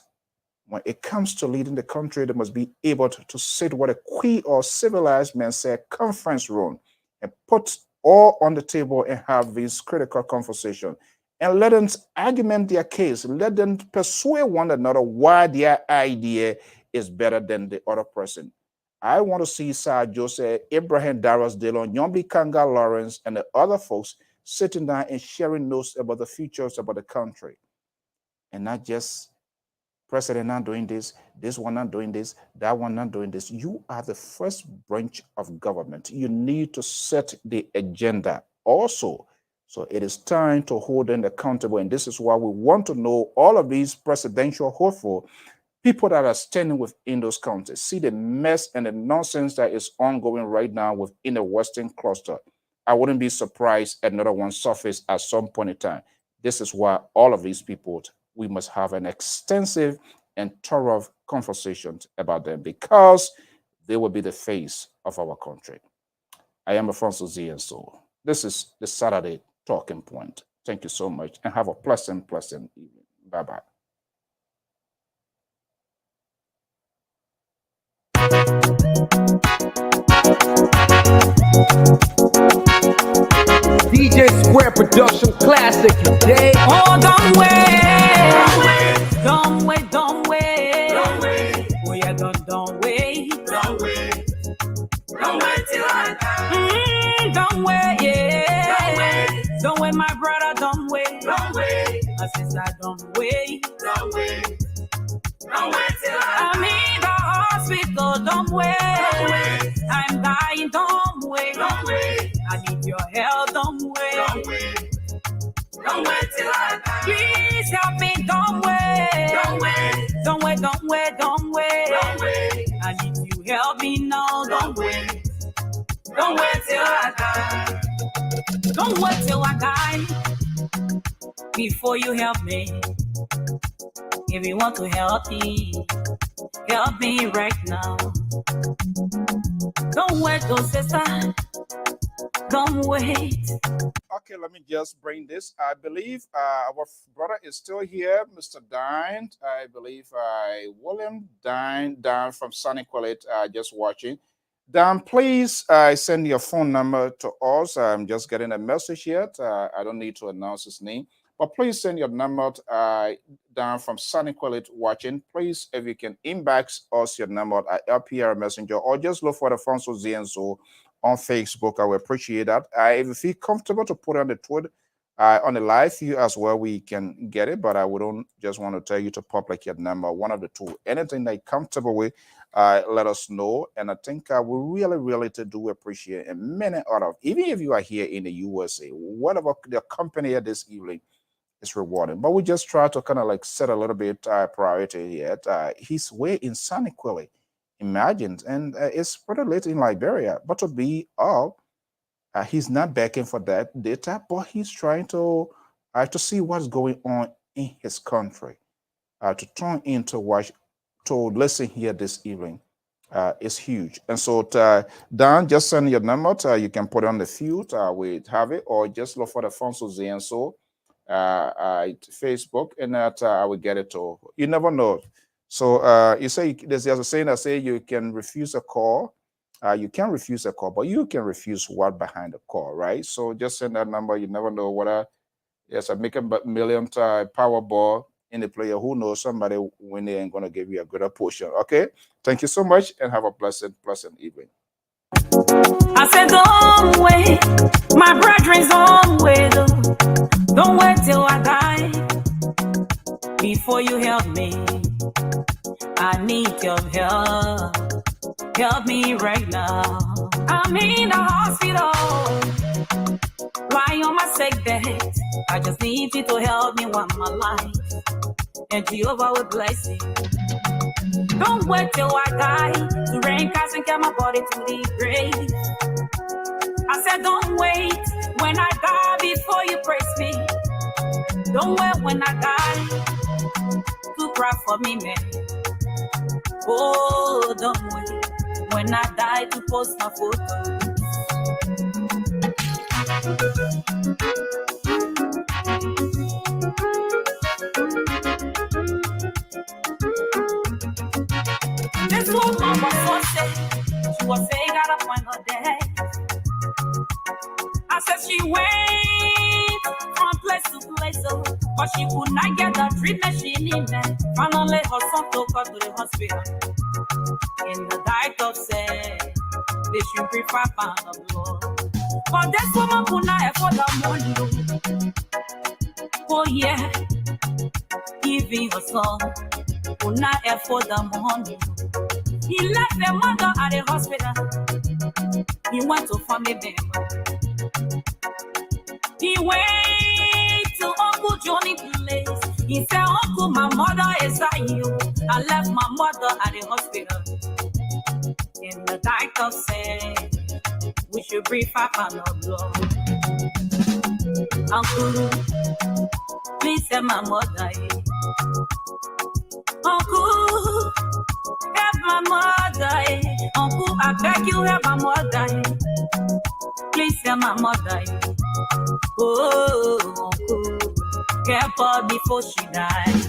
when it comes to leading the country, they must be able to sit what a queer or civilized man say, conference room, and put all on the table and have this critical conversation and let them argument their case. Let them persuade one another why their idea is better than the other person. I want to see Sir Joseph, Abraham Darras Dillon, Yombi Kanga Lawrence, and the other folks sitting down and sharing notes about the futures about the country. And not just president not doing this one not doing this, that one not doing this. You are the first branch of government. You need to set the agenda also. So it is time to hold them accountable. And this is why we want to know all of these presidential hopeful people that are standing within those counties. See the mess and the nonsense that is ongoing right now within the Western cluster. I wouldn't be surprised another one surface at some point in time. This is why all of these people, we must have an extensive and thorough conversations about them because they will be the face of our country. I am Alphonso Zean Soe. This is the Saturday Talking Point. Thank you so much and have a pleasant evening. Bye-bye.
DJ Square Production Classic today.
Oh, don't wait. Don't wait. Don't wait. Oh, yeah, don't wait. Don't wait. Don't wait till I die. Don't wait, yeah. Don't wait, my brother, don't wait. Don't wait. My sister, don't wait. Don't wait. Don't wait till I'm in the hospital, don't wait. I'm dying, don't wait. Don't wait. I need your help, don't wait. Don't wait. Don't wait till I die. Please help me, don't wait. Don't wait. Don't wait, don't wait, don't wait. Don't wait. I need you help me now. Don't wait. Don't wait till I die. Don't wait till I die before you help me. If you want to help me right now. Don't wait, oh sister. Don't wait.
Okay, let me just bring this. I believe our brother is still here, Mr. Dine. I believe William Dine down from Sunny Quality, just watching. Dan, please send your phone number to us. I'm just getting a message yet. I don't need to announce his name, but please send your number down from Sunny Quality watching. Please, if you can inbox us your number at LPR Messenger, or just look for Alphonso Zean Soe on Facebook. I will appreciate that. If you feel comfortable to put it on the Twitter, on the live view as well, we can get it, but I wouldn't just want to tell you to public your number, one of the two. Anything that you're comfortable with, let us know. And I think we really do appreciate it. And many other, even if you are here in the USA, whatever the company here this evening is rewarding. But we just try to kind of like set a little bit priority here. He's way in Sunny Quilly, imagine, and it's pretty late in Liberia, but to be up. He's not begging for that data, but he's trying to see what's going on in his country, to turn into watch, to listen here this evening. Is huge. And so, Dan, just send your number. You can put it on the field. We have it, or just look for Alphonso Zean Soe Facebook, and that I will get it to. You never know. So you say there's a saying that say you can refuse a call. You can refuse a call, but you can refuse what behind the call, right? So just send that number. You never know what yes, I make a million Powerball in the player. Who knows? Somebody when they ain't gonna give you a good portion. Okay. Thank you so much, and have a pleasant evening.
I said, don't wait, my brethren's don't wait. Don't wait till I die before you help me. I need your help. Help me right now. I'm in the hospital, lying on my sick bed. I just need you to help me with my life, and Jehovah will bless you. Don't wait till I die to rain cast and get my body to the grave. I said, don't wait when I die before you praise me. Don't wait when I die to cry for me, man. Oh, don't wait when I die to post my photo. This woman was so sick. She was saying got a point of death. I said she went from place to place, but she could not get the treatment she needed. Finally, her son took her to the hospital. In the doctor said they should prefer pound of blood, but this woman could not afford the money. Oh yeah, giving her son could not afford the money. He left the mother at the hospital. He went to family member. He went to Uncle Johnny place. He said, Uncle, my mother is at you. I left my mother at the hospital. And the doctor said we should breathe 5 pounds of blood. Uncle, please help my mother. Uncle, help my mother. Uncle, I beg you, help my mother. Please help my mother. Oh, Uncle, help her before she dies.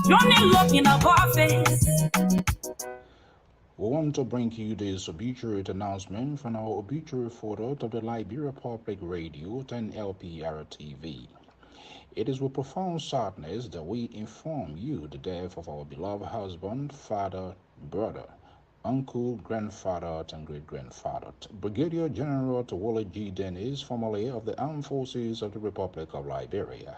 Johnny look in her face.
We want to bring you this obituary announcement from our obituary photo of the Liberia Public Radio and Lpr-Tv. It is with profound sadness that we inform you the death of our beloved husband, father, brother, uncle, grandfather, and great-grandfather, Brigadier General Tawole G. Dennis, formerly of the Armed Forces of the Republic of Liberia,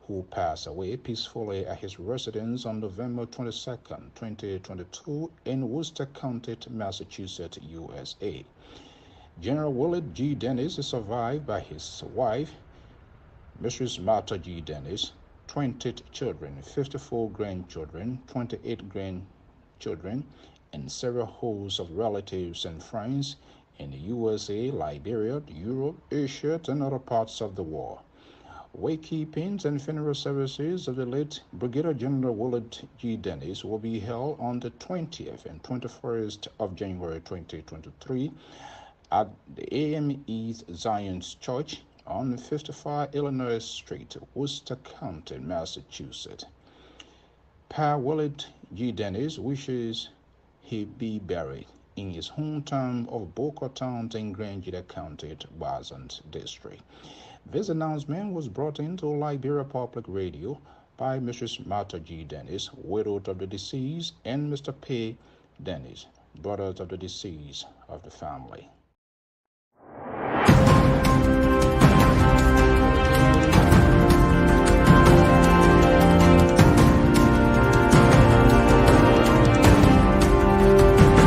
who passed away peacefully at his residence on November 22, 2022 in Worcester County, Massachusetts, USA. General Willard G. Dennis is survived by his wife, Mrs. Martha G. Dennis, 20 children, 54 grandchildren, 28 grandchildren, and several hosts of relatives and friends in the USA, Liberia, Europe, Asia, and other parts of the world. Waykeeping and funeral services of the late Brigadier General Willard G. Dennis will be held on the 20th and 21st of January 2023 at the AME Zion's Church on 55 Illinois Street, Worcester County, Massachusetts. Pa Willard G. Dennis wishes he be buried in his hometown of Boca Town in Grangeda County, Bazant District. This announcement was brought into Liberia Public Radio by Mrs. Martha G. Dennis, widow of the deceased, and Mr. P. Dennis, brothers of the deceased of the family.